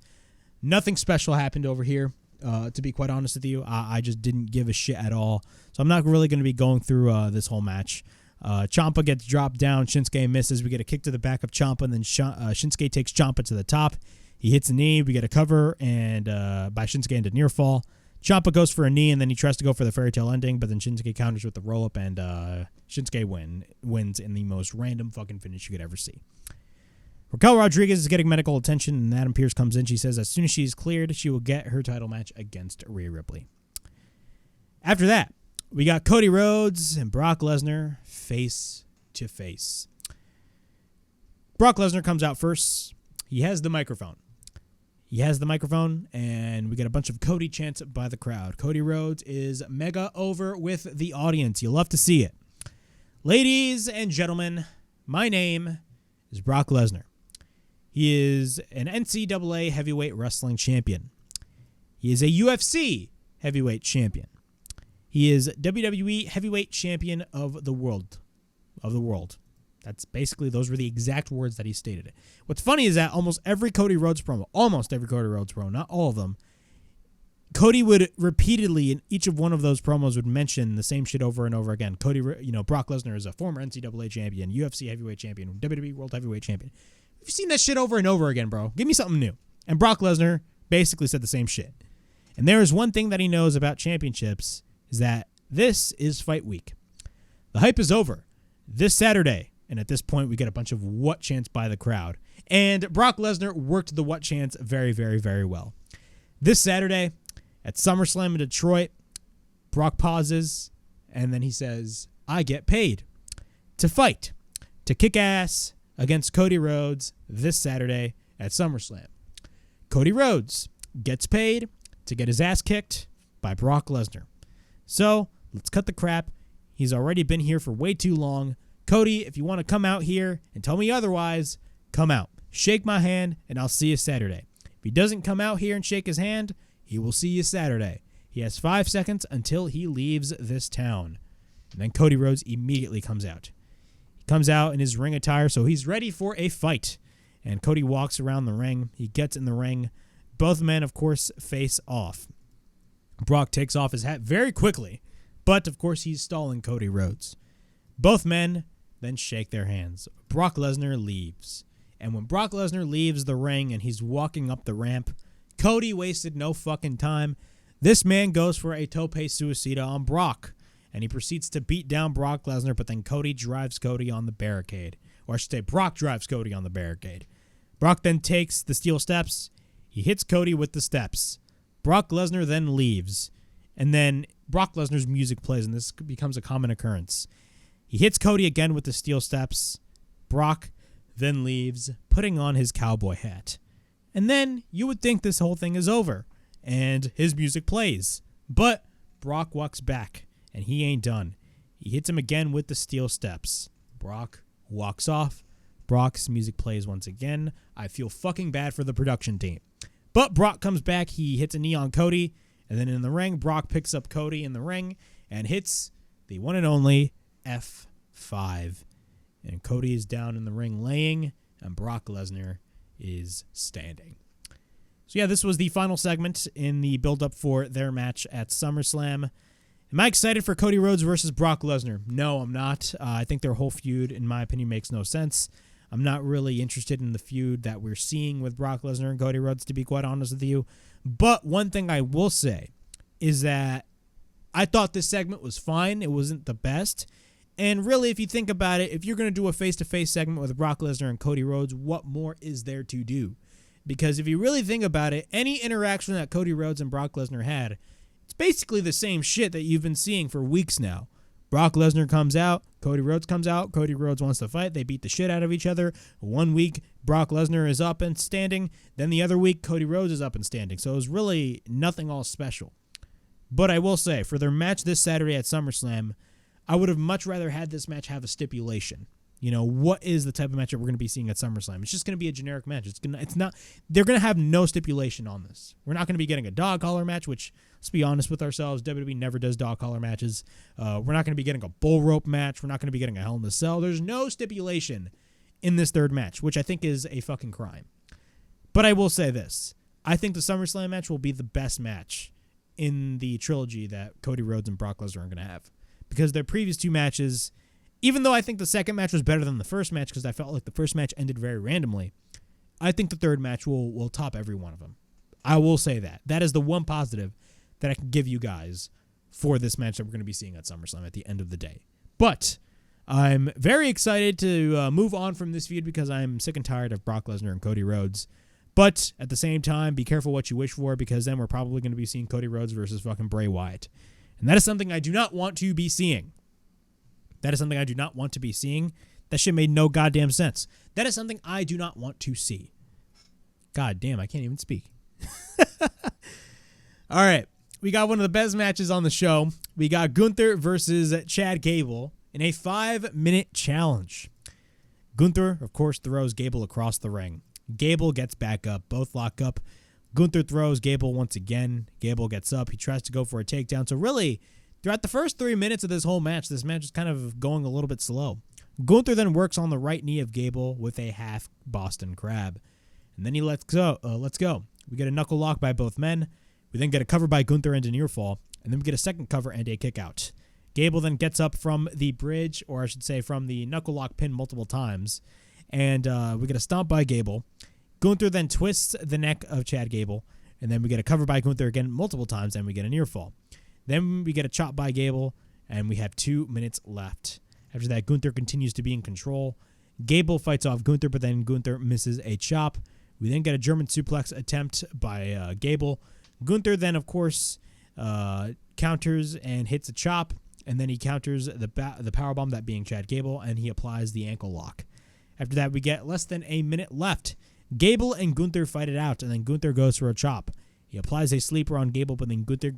Nothing special happened over here, to be quite honest with you. I just didn't give a shit at all. So I'm not really going to be going through this whole match. Ciampa gets dropped down. Shinsuke misses. We get a kick to the back of Ciampa, and then Shinsuke takes Ciampa to the top. He hits a knee. We get a cover and by Shinsuke into near fall. Ciampa goes for a knee, and then he tries to go for the fairy tale ending, but then Shinsuke counters with the roll-up, and Shinsuke wins in the most random fucking finish you could ever see. Raquel Rodriguez is getting medical attention, and Adam Pearce comes in. She says as soon as she's cleared, she will get her title match against Rhea Ripley. After that, we got Cody Rhodes and Brock Lesnar face to face. Brock Lesnar comes out first. He has the microphone. And we get a bunch of Cody chants by the crowd. Cody Rhodes is mega over with the audience. You love to see it. Ladies and gentlemen, my name is Brock Lesnar. He is an NCAA heavyweight wrestling champion. He is a UFC heavyweight champion. He is WWE heavyweight champion of the world. That's basically, those were the exact words that he stated. What's funny is that almost every Cody Rhodes promo, not all of them, Cody would repeatedly in each of one of those promos would mention the same shit over and over again. Brock Lesnar is a former NCAA champion, UFC heavyweight champion, WWE world heavyweight champion. You've seen that shit over and over again, bro. Give me something new. And Brock Lesnar basically said the same shit. And there is one thing that he knows about championships, is that this is fight week. The hype is over. This Saturday, and at this point, we get a bunch of what chants by the crowd. And Brock Lesnar worked the what chants very, very, very well. This Saturday, at SummerSlam in Detroit, Brock pauses, and then he says, I get paid to fight, to kick ass against Cody Rhodes this Saturday at SummerSlam. Cody Rhodes gets paid to get his ass kicked by Brock Lesnar. So, let's cut the crap. He's already been here for way too long. Cody, if you want to come out here and tell me otherwise, come out. Shake my hand, and I'll see you Saturday. If he doesn't come out here and shake his hand, he will see you Saturday. He has 5 seconds until he leaves this town. And then Cody Rhodes immediately comes out. He comes out in his ring attire, so he's ready for a fight. And Cody walks around the ring. He gets in the ring. Both men, of course, face off. Brock takes off his hat very quickly, but, of course, he's stalling Cody Rhodes. Both men then shake their hands. Brock Lesnar leaves. And when Brock Lesnar leaves the ring and he's walking up the ramp, Cody wasted no fucking time. This man goes for a tope suicida on Brock. And he proceeds to beat down Brock Lesnar, but then Cody drives Cody on the barricade. Or I should say, Brock drives Cody on the barricade. Brock then takes the steel steps. He hits Cody with the steps. Brock Lesnar then leaves. And then Brock Lesnar's music plays, and this becomes a common occurrence. He hits Cody again with the steel steps. Brock then leaves, putting on his cowboy hat. And then you would think this whole thing is over, and his music plays. But Brock walks back, and he ain't done. He hits him again with the steel steps. Brock walks off. Brock's music plays once again. I feel fucking bad for the production team. But Brock comes back. He hits a knee on Cody. And then in the ring, Brock picks up Cody in the ring and hits the one and only F5. And Cody is down in the ring laying, and Brock Lesnar is standing. So yeah, this was the final segment in the build-up for their match at SummerSlam. Am I excited for Cody Rhodes versus Brock Lesnar? No, I'm not. I think their whole feud, in my opinion, makes no sense. I'm not really interested in the feud that we're seeing with Brock Lesnar and Cody Rhodes, to be quite honest with you. But one thing I will say is that I thought this segment was fine. It wasn't the best. And really, if you think about it, if you're going to do a face-to-face segment with Brock Lesnar and Cody Rhodes, what more is there to do? Because if you really think about it, any interaction that Cody Rhodes and Brock Lesnar had, it's basically the same shit that you've been seeing for weeks now. Brock Lesnar comes out, Cody Rhodes comes out, Cody Rhodes wants to fight, they beat the shit out of each other. 1 week, Brock Lesnar is up and standing, then the other week, Cody Rhodes is up and standing. So it was really nothing all special. But I will say, for their match this Saturday at SummerSlam, I would have much rather had this match have a stipulation. You know, what is the type of match that we're going to be seeing at SummerSlam? It's just going to be a generic match. They're going to have no stipulation on this. We're not going to be getting a dog collar match, which, let's be honest with ourselves, WWE never does dog collar matches. We're not going to be getting a bull rope match. We're not going to be getting a Hell in a Cell. There's no stipulation in this third match, which I think is a fucking crime. But I will say this. I think the SummerSlam match will be the best match in the trilogy that Cody Rhodes and Brock Lesnar are going to have. Because their previous two matches, even though I think the second match was better than the first match because I felt like the first match ended very randomly, I think the third match will top every one of them. I will say that. That is the one positive that I can give you guys for this match that we're going to be seeing at SummerSlam at the end of the day. But I'm very excited to move on from this feud because I'm sick and tired of Brock Lesnar and Cody Rhodes. But at the same time, be careful what you wish for, because then we're probably going to be seeing Cody Rhodes versus fucking Bray Wyatt. And that is something I do not want to be seeing. That is something I do not want to be seeing. That shit made no goddamn sense. That is something I do not want to see. God damn, I can't even speak. All right. We got one of the best matches on the show. We got Gunther versus Chad Gable in a 5-minute challenge. Gunther, of course, throws Gable across the ring. Gable gets back up. Both lock up. Gunther throws Gable once again. Gable gets up. He tries to go for a takedown. So really, throughout the first 3 minutes of this whole match, this match is kind of going a little bit slow. Gunther then works on the right knee of Gable with a half Boston Crab. And then he lets go. We get a knuckle lock by both men. We then get a cover by Gunther and a near fall. And then we get a second cover and a kick out. Gable then gets up from the bridge, or I should say from the knuckle lock pin multiple times. And we get a stomp by Gable. Gunther then twists the neck of Chad Gable. And then we get a cover by Gunther again multiple times, and we get a near fall. Then we get a chop by Gable, and we have 2 minutes left. After that, Gunther continues to be in control. Gable fights off Gunther, but then Gunther misses a chop. We then get a German suplex attempt by Gable. Gunther then, of course, counters and hits a chop, and then he counters the powerbomb, that being Chad Gable, and he applies the ankle lock. After that, we get less than a minute left. Gable and Gunther fight it out, and then Gunther goes for a chop. He applies a sleeper on Gable, but then Gunther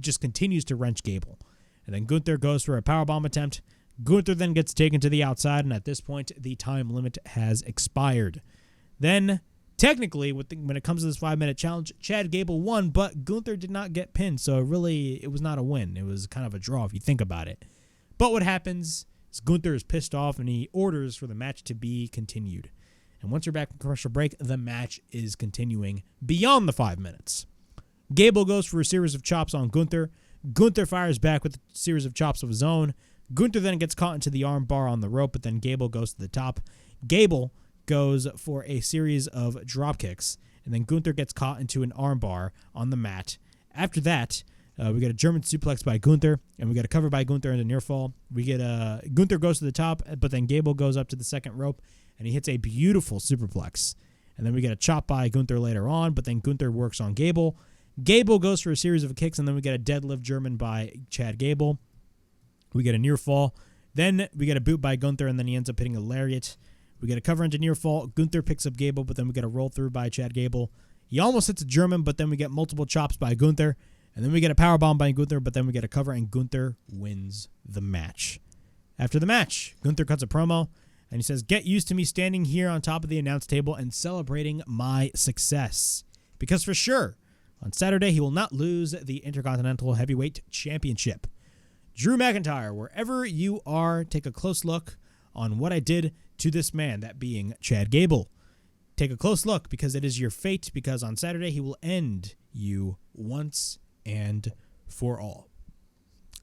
just continues to wrench Gable. And then Gunther goes for a powerbomb attempt. Gunther then gets taken to the outside, and at this point, the time limit has expired. Then, technically, when it comes to this 5-minute challenge, Chad Gable won, but Gunther did not get pinned, so it was not a win. It was kind of a draw if you think about it. But what happens is Gunther is pissed off, and he orders for the match to be continued. And once you're back from commercial break, the match is continuing beyond the 5 minutes. Gable goes for a series of chops on Gunther. Gunther fires back with a series of chops of his own. Gunther then gets caught into the arm bar on the rope, but then Gable goes to the top. Gable goes for a series of drop kicks, and then Gunther gets caught into an arm bar on the mat. After that, we get a German suplex by Gunther, and we get a cover by Gunther and a near fall. We get Gunther goes to the top, but then Gable goes up to the second rope, and he hits a beautiful superplex. And then we get a chop by Gunther later on, but then Gunther works on Gable. Gable goes for a series of kicks, and then we get a deadlift German by Chad Gable. We get a near fall. Then we get a boot by Gunther, and then he ends up hitting a lariat. We get a cover into near fall. Gunther picks up Gable, but then we get a roll through by Chad Gable. He almost hits a German, but then we get multiple chops by Gunther. And then we get a powerbomb by Gunther, but then we get a cover, and Gunther wins the match. After the match, Gunther cuts a promo, and he says, "Get used to me standing here on top of the announce table and celebrating my success. Because for sure, on Saturday, he will not lose the Intercontinental Heavyweight Championship." Drew McIntyre, wherever you are, take a close look on what I did to this man, that being Chad Gable. Take a close look, because it is your fate, because on Saturday he will end you once and for all.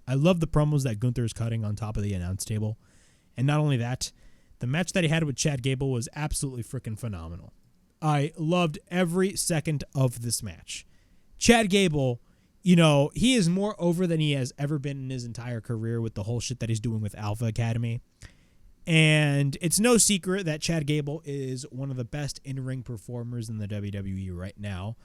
I love the promos that Gunther is cutting on top of the announce table. And not only that, the match that he had with Chad Gable was absolutely freaking phenomenal. I loved every second of this match. Chad Gable, he is more over than he has ever been in his entire career with the whole shit that he's doing with Alpha Academy. And it's no secret that Chad Gable is one of the best in-ring performers in the WWE right now.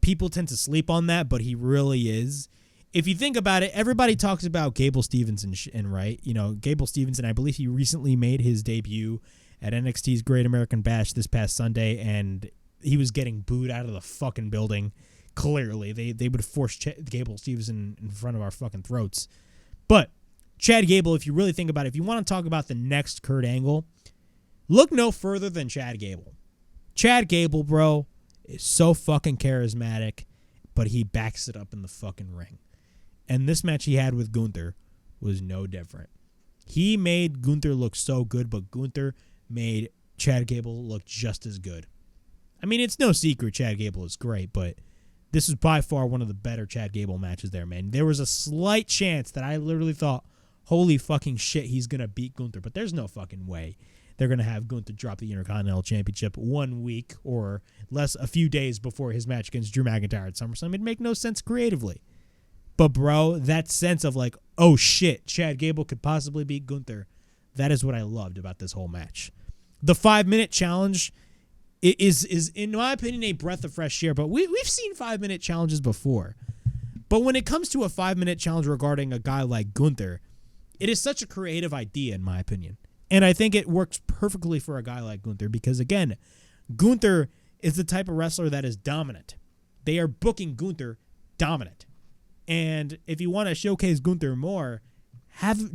People tend to sleep on that, but he really is. If you think about it, everybody talks about Gable Stevenson, right? Gable Stevenson, I believe he recently made his debut at NXT's Great American Bash this past Sunday, and he was getting booed out of the fucking building. Clearly, they would force Gable Stevenson in front of our fucking throats. But Chad Gable, if you really think about it, if you want to talk about the next Kurt Angle, look no further than Chad Gable. Chad Gable, bro, is so fucking charismatic, but he backs it up in the fucking ring. And this match he had with Gunther was no different. He made Gunther look so good, but Gunther made Chad Gable look just as good. I mean, it's no secret Chad Gable is great, but this is by far one of the better Chad Gable matches there, man. There was a slight chance that I literally thought, holy fucking shit, he's going to beat Gunther, but there's no fucking way they're going to have Gunther drop the Intercontinental Championship 1 week or less, a few days before his match against Drew McIntyre at SummerSlam. It'd make no sense creatively. But, bro, that sense of like, oh, shit, Chad Gable could possibly beat Gunther, that is what I loved about this whole match. The 5-minute challenge is, in my opinion, a breath of fresh air, but we've seen 5-minute challenges before. But when it comes to a 5-minute challenge regarding a guy like Gunther, it is such a creative idea, in my opinion. And I think it works perfectly for a guy like Gunther because, again, Gunther is the type of wrestler that is dominant. They are booking Gunther dominant. And if you want to showcase Gunther more,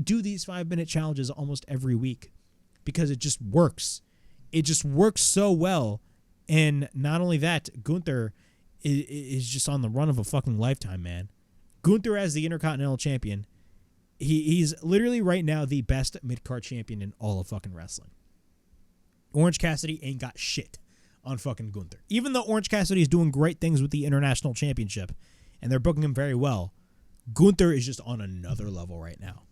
do these 5-minute challenges almost every week because it just works. It just works so well. And not only that, Gunther is just on the run of a fucking lifetime, man. Gunther as the Intercontinental Champion, he's literally right now the best mid-card champion in all of fucking wrestling. Orange Cassidy ain't got shit on fucking Gunther. Even though Orange Cassidy is doing great things with the International Championship, and they're booking him very well, Gunther is just on another level right now.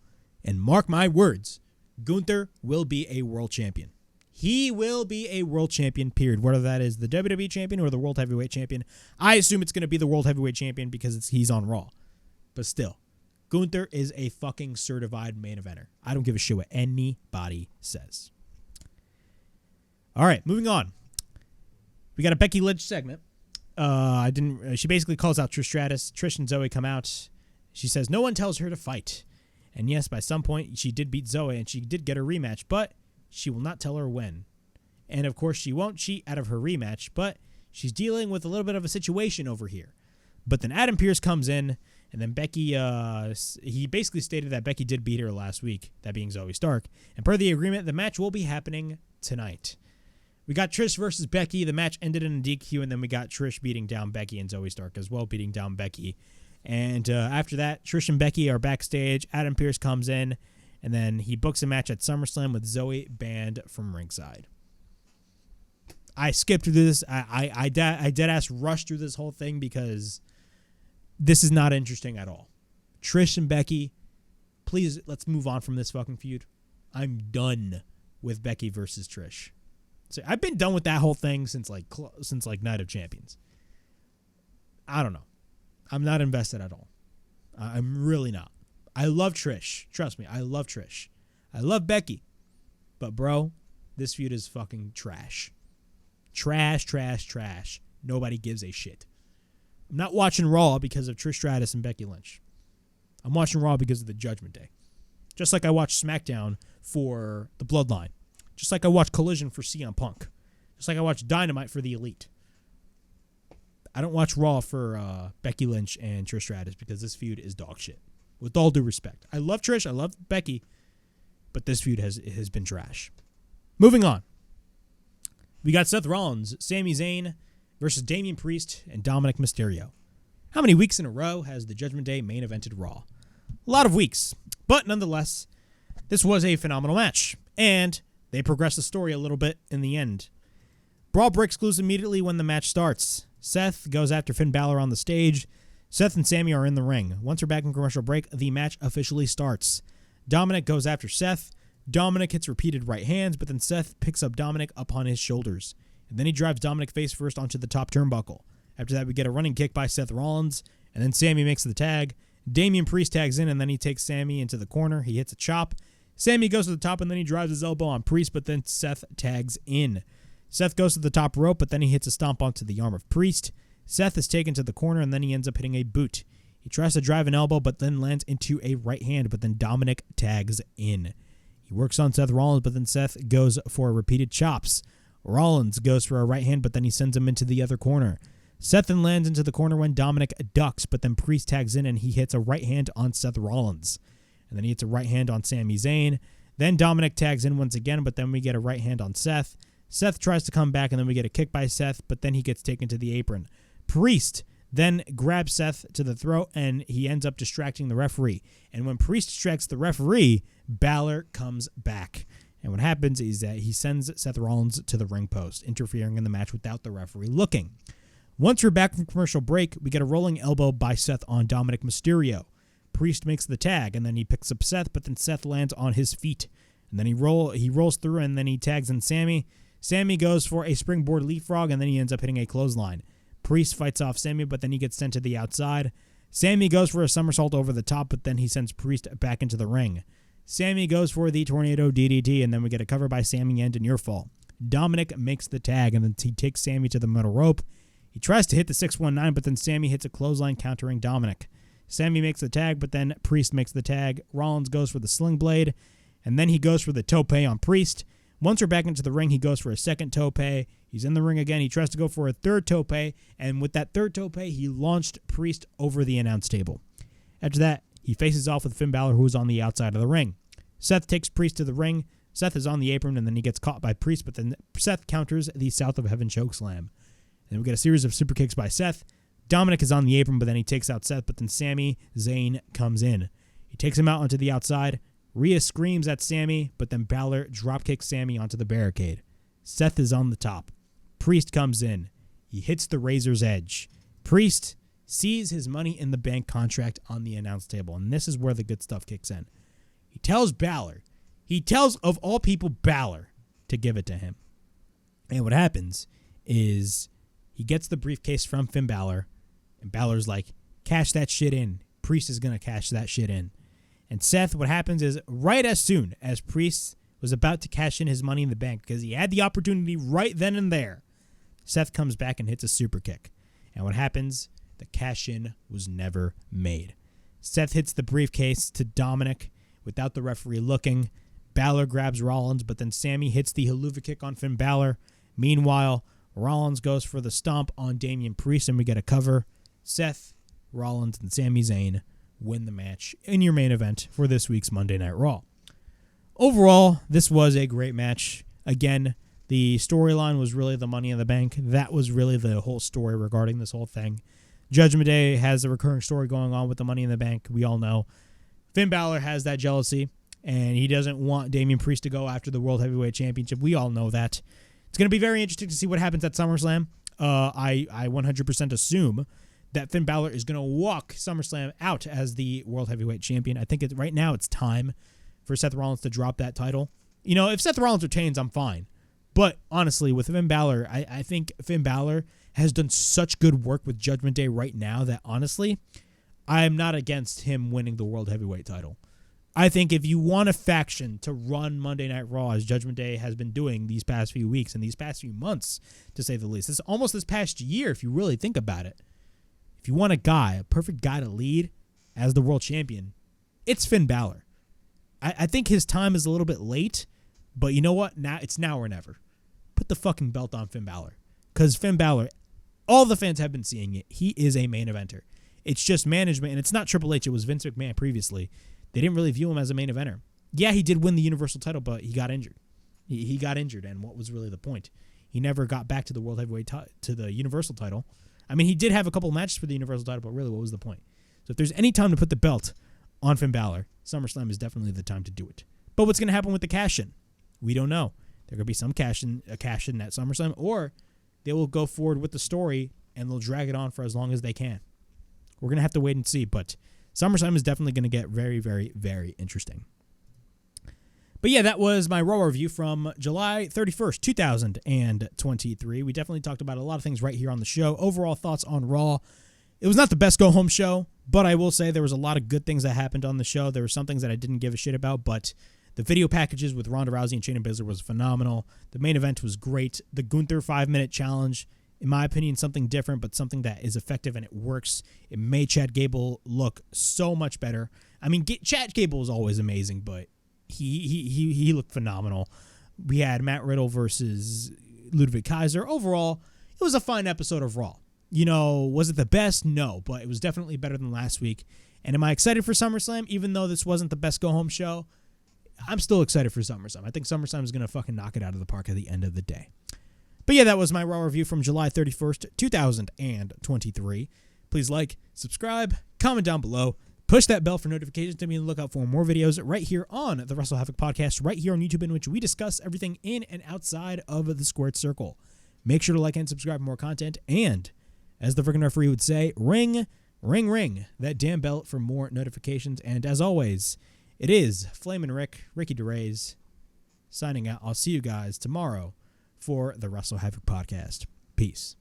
And mark my words, Gunther will be a world champion. He will be a world champion, period. Whether that is the WWE champion or the World Heavyweight champion. I assume it's going to be the World Heavyweight champion because he's on Raw. But still, Gunther is a fucking certified main eventer. I don't give a shit what anybody says. All right, moving on. We got a Becky Lynch segment. She basically calls out Trish Stratus. Trish and Zoe come out. She says no one tells her to fight. And yes, by some point, she did beat Zoe and she did get a rematch, but she will not tell her when. And of course, she won't cheat out of her rematch, but she's dealing with a little bit of a situation over here. But then Adam Pearce comes in, and then Becky, he basically stated that Becky did beat her last week, that being Zoe Stark. And per the agreement, the match will be happening tonight. We got Trish versus Becky. The match ended in a DQ, and then we got Trish beating down Becky and Zoe Stark as well, beating down Becky. And after that, Trish and Becky are backstage. Adam Pearce comes in, and then he books a match at SummerSlam with Zoe banned from ringside. I skipped through this. I dead-ass rushed through this whole thing because this is not interesting at all. Trish and Becky, please, let's move on from this fucking feud. I'm done with Becky versus Trish. So I've been done with that whole thing since Night of Champions. I don't know. I'm not invested at all. I'm really not. I love Trish. Trust me, I love Trish. I love Becky. But, bro, this feud is fucking trash. Trash, trash, trash. Nobody gives a shit. I'm not watching Raw because of Trish Stratus and Becky Lynch. I'm watching Raw because of the Judgment Day. Just like I watch SmackDown for the Bloodline. Just like I watch Collision for CM Punk. Just like I watch Dynamite for the Elite. I don't watch Raw for Becky Lynch and Trish Stratus because this feud is dog shit. With all due respect. I love Trish. I love Becky. But this feud has been trash. Moving on. We got Seth Rollins, Sami Zayn versus Damian Priest and Dominik Mysterio. How many weeks in a row has the Judgment Day main evented Raw? A lot of weeks. But nonetheless, this was a phenomenal match. And they progressed the story a little bit in the end. Brawl breaks loose immediately when the match starts. Seth goes after Finn Balor on the stage. Seth and Sami are in the ring. Once we're back in commercial break, the match officially starts. Dominik goes after Seth. Dominik hits repeated right hands, but then Seth picks up Dominik up on his shoulders. And then he drives Dominik face first onto the top turnbuckle. After that, we get a running kick by Seth Rollins, and then Sami makes the tag. Damian Priest tags in, and then he takes Sami into the corner. He hits a chop. Sami goes to the top, and then he drives his elbow on Priest, but then Seth tags in. Seth goes to the top rope, but then he hits a stomp onto the arm of Priest. Seth is taken to the corner, and then he ends up hitting a boot. He tries to drive an elbow, but then lands into a right hand, but then Dominik tags in. He works on Seth Rollins, but then Seth goes for repeated chops. Rollins goes for a right hand, but then he sends him into the other corner. Seth then lands into the corner when Dominik ducks, but then Priest tags in, and he hits a right hand on Seth Rollins. And then he hits a right hand on Sami Zayn. Then Dominik tags in once again, but then we get a right hand on Seth. Seth tries to come back, and then we get a kick by Seth, but then he gets taken to the apron. Priest then grabs Seth to the throat, and he ends up distracting the referee. And when Priest distracts the referee, Balor comes back. And what happens is that he sends Seth Rollins to the ring post, interfering in the match without the referee looking. Once we're back from commercial break, we get a rolling elbow by Seth on Dominik Mysterio. Priest makes the tag, and then he picks up Seth, but then Seth lands on his feet. And then he rolls through, and then he tags in Sami. Sami goes for a springboard leapfrog, and then he ends up hitting a clothesline. Priest fights off Sami, but then he gets sent to the outside. Sami goes for a somersault over the top, but then he sends Priest back into the ring. Sami goes for the tornado DDT, and then we get a cover by Sami and a near fall. Dominik makes the tag, and then he takes Sami to the middle rope. He tries to hit the 619, but then Sami hits a clothesline countering Dominik. Sami makes the tag, but then Priest makes the tag. Rollins goes for the sling blade, and then he goes for the tope on Priest. Once we're back into the ring, he goes for a second tope. He's in the ring again. He tries to go for a third tope, and with that third tope, he launched Priest over the announce table. After that, he faces off with Finn Balor, who's on the outside of the ring. Seth takes Priest to the ring. Seth is on the apron, and then he gets caught by Priest, but then Seth counters the South of Heaven chokeslam. Then we get a series of super kicks by Seth. Dominik is on the apron, but then he takes out Seth, but then Sami Zayn comes in. He takes him out onto the outside. Rhea screams at Sami, but then Balor dropkicks Sami onto the barricade. Seth is on the top. Priest comes in. He hits the Razor's Edge. Priest sees his Money in the Bank contract on the announce table, and this is where the good stuff kicks in. He tells Balor, of all people, Balor, to give it to him. And what happens is he gets the briefcase from Finn Balor, and Balor's like, cash that shit in. Priest is going to cash that shit in. And Seth, what happens is right as soon as Priest was about to cash in his Money in the Bank, because he had the opportunity right then and there, Seth comes back and hits a super kick. And what happens? The cash-in was never made. Seth hits the briefcase to Dominik without the referee looking. Balor grabs Rollins, but then Sami hits the haluva kick on Finn Balor. Meanwhile, Rollins goes for the stomp on Damian Priest, and we get a cover. Seth, Rollins, and Sami Zayn win the match in your main event for this week's Monday Night Raw. Overall, this was a great match. Again, the storyline was really the Money in the Bank. That was really the whole story regarding this whole thing. Judgment Day has a recurring story going on with the Money in the Bank. We all know. Finn Balor has that jealousy, and he doesn't want Damian Priest to go after the World Heavyweight Championship. We all know that. It's going to be very interesting to see what happens at SummerSlam. I 100% assume that Finn Balor is going to walk SummerSlam out as the World Heavyweight Champion. I think right now it's time for Seth Rollins to drop that title. You know, if Seth Rollins retains, I'm fine. But honestly, with Finn Balor, I think Finn Balor has done such good work with Judgment Day right now that honestly, I am not against him winning the World Heavyweight title. I think if you want a faction to run Monday Night Raw as Judgment Day has been doing these past few weeks and these past few months, to say the least, it's almost this past year if you really think about it. If you want a perfect guy to lead as the world champion, it's Finn Balor. I think his time is a little bit late, but you know what? It's now or never. Put the fucking belt on Finn Balor. Because Finn Balor, all the fans have been seeing it. He is a main eventer. It's just management, and it's not Triple H. It was Vince McMahon previously. They didn't really view him as a main eventer. Yeah, he did win the Universal title, but he got injured. He got injured, and what was really the point? He never got back to the World Heavyweight to the Universal title. I mean, he did have a couple matches for the Universal title, but really, what was the point? So if there's any time to put the belt on Finn Balor, SummerSlam is definitely the time to do it. But what's going to happen with the cash-in? We don't know. There could be some cash-in at SummerSlam, or they will go forward with the story, and they'll drag it on for as long as they can. We're going to have to wait and see, but SummerSlam is definitely going to get very, very, very interesting. But yeah, that was my Raw review from July 31st, 2023. We definitely talked about a lot of things right here on the show. Overall thoughts on Raw. It was not the best go-home show, but I will say there was a lot of good things that happened on the show. There were some things that I didn't give a shit about, but the video packages with Ronda Rousey and Shayna Basler was phenomenal. The main event was great. The Gunther 5-minute challenge, in my opinion, something different, but something that is effective and it works. It made Chad Gable look so much better. I mean, Chad Gable was always amazing, but he looked phenomenal. We had Matt Riddle versus Ludwig Kaiser. Overall, it was a fine episode of Raw. You know, was it the best? No, but it was definitely better than last week. And am I excited for SummerSlam? Even though this wasn't the best go-home show, I'm still excited for SummerSlam. I think SummerSlam is going to fucking knock it out of the park at the end of the day. But yeah, that was my Raw review from July 31st, 2023. Please like, subscribe, comment down below, push that bell for notifications to be on the lookout for more videos right here on the Wrestle Havoc podcast, right here on YouTube, in which we discuss everything in and outside of the squared circle. Make sure to like and subscribe for more content, and as the freaking referee would say, ring, ring, ring that damn bell for more notifications. And as always, it is Flamin' Ricky DeRays, signing out. I'll see you guys tomorrow for the Wrestle Havoc podcast. Peace.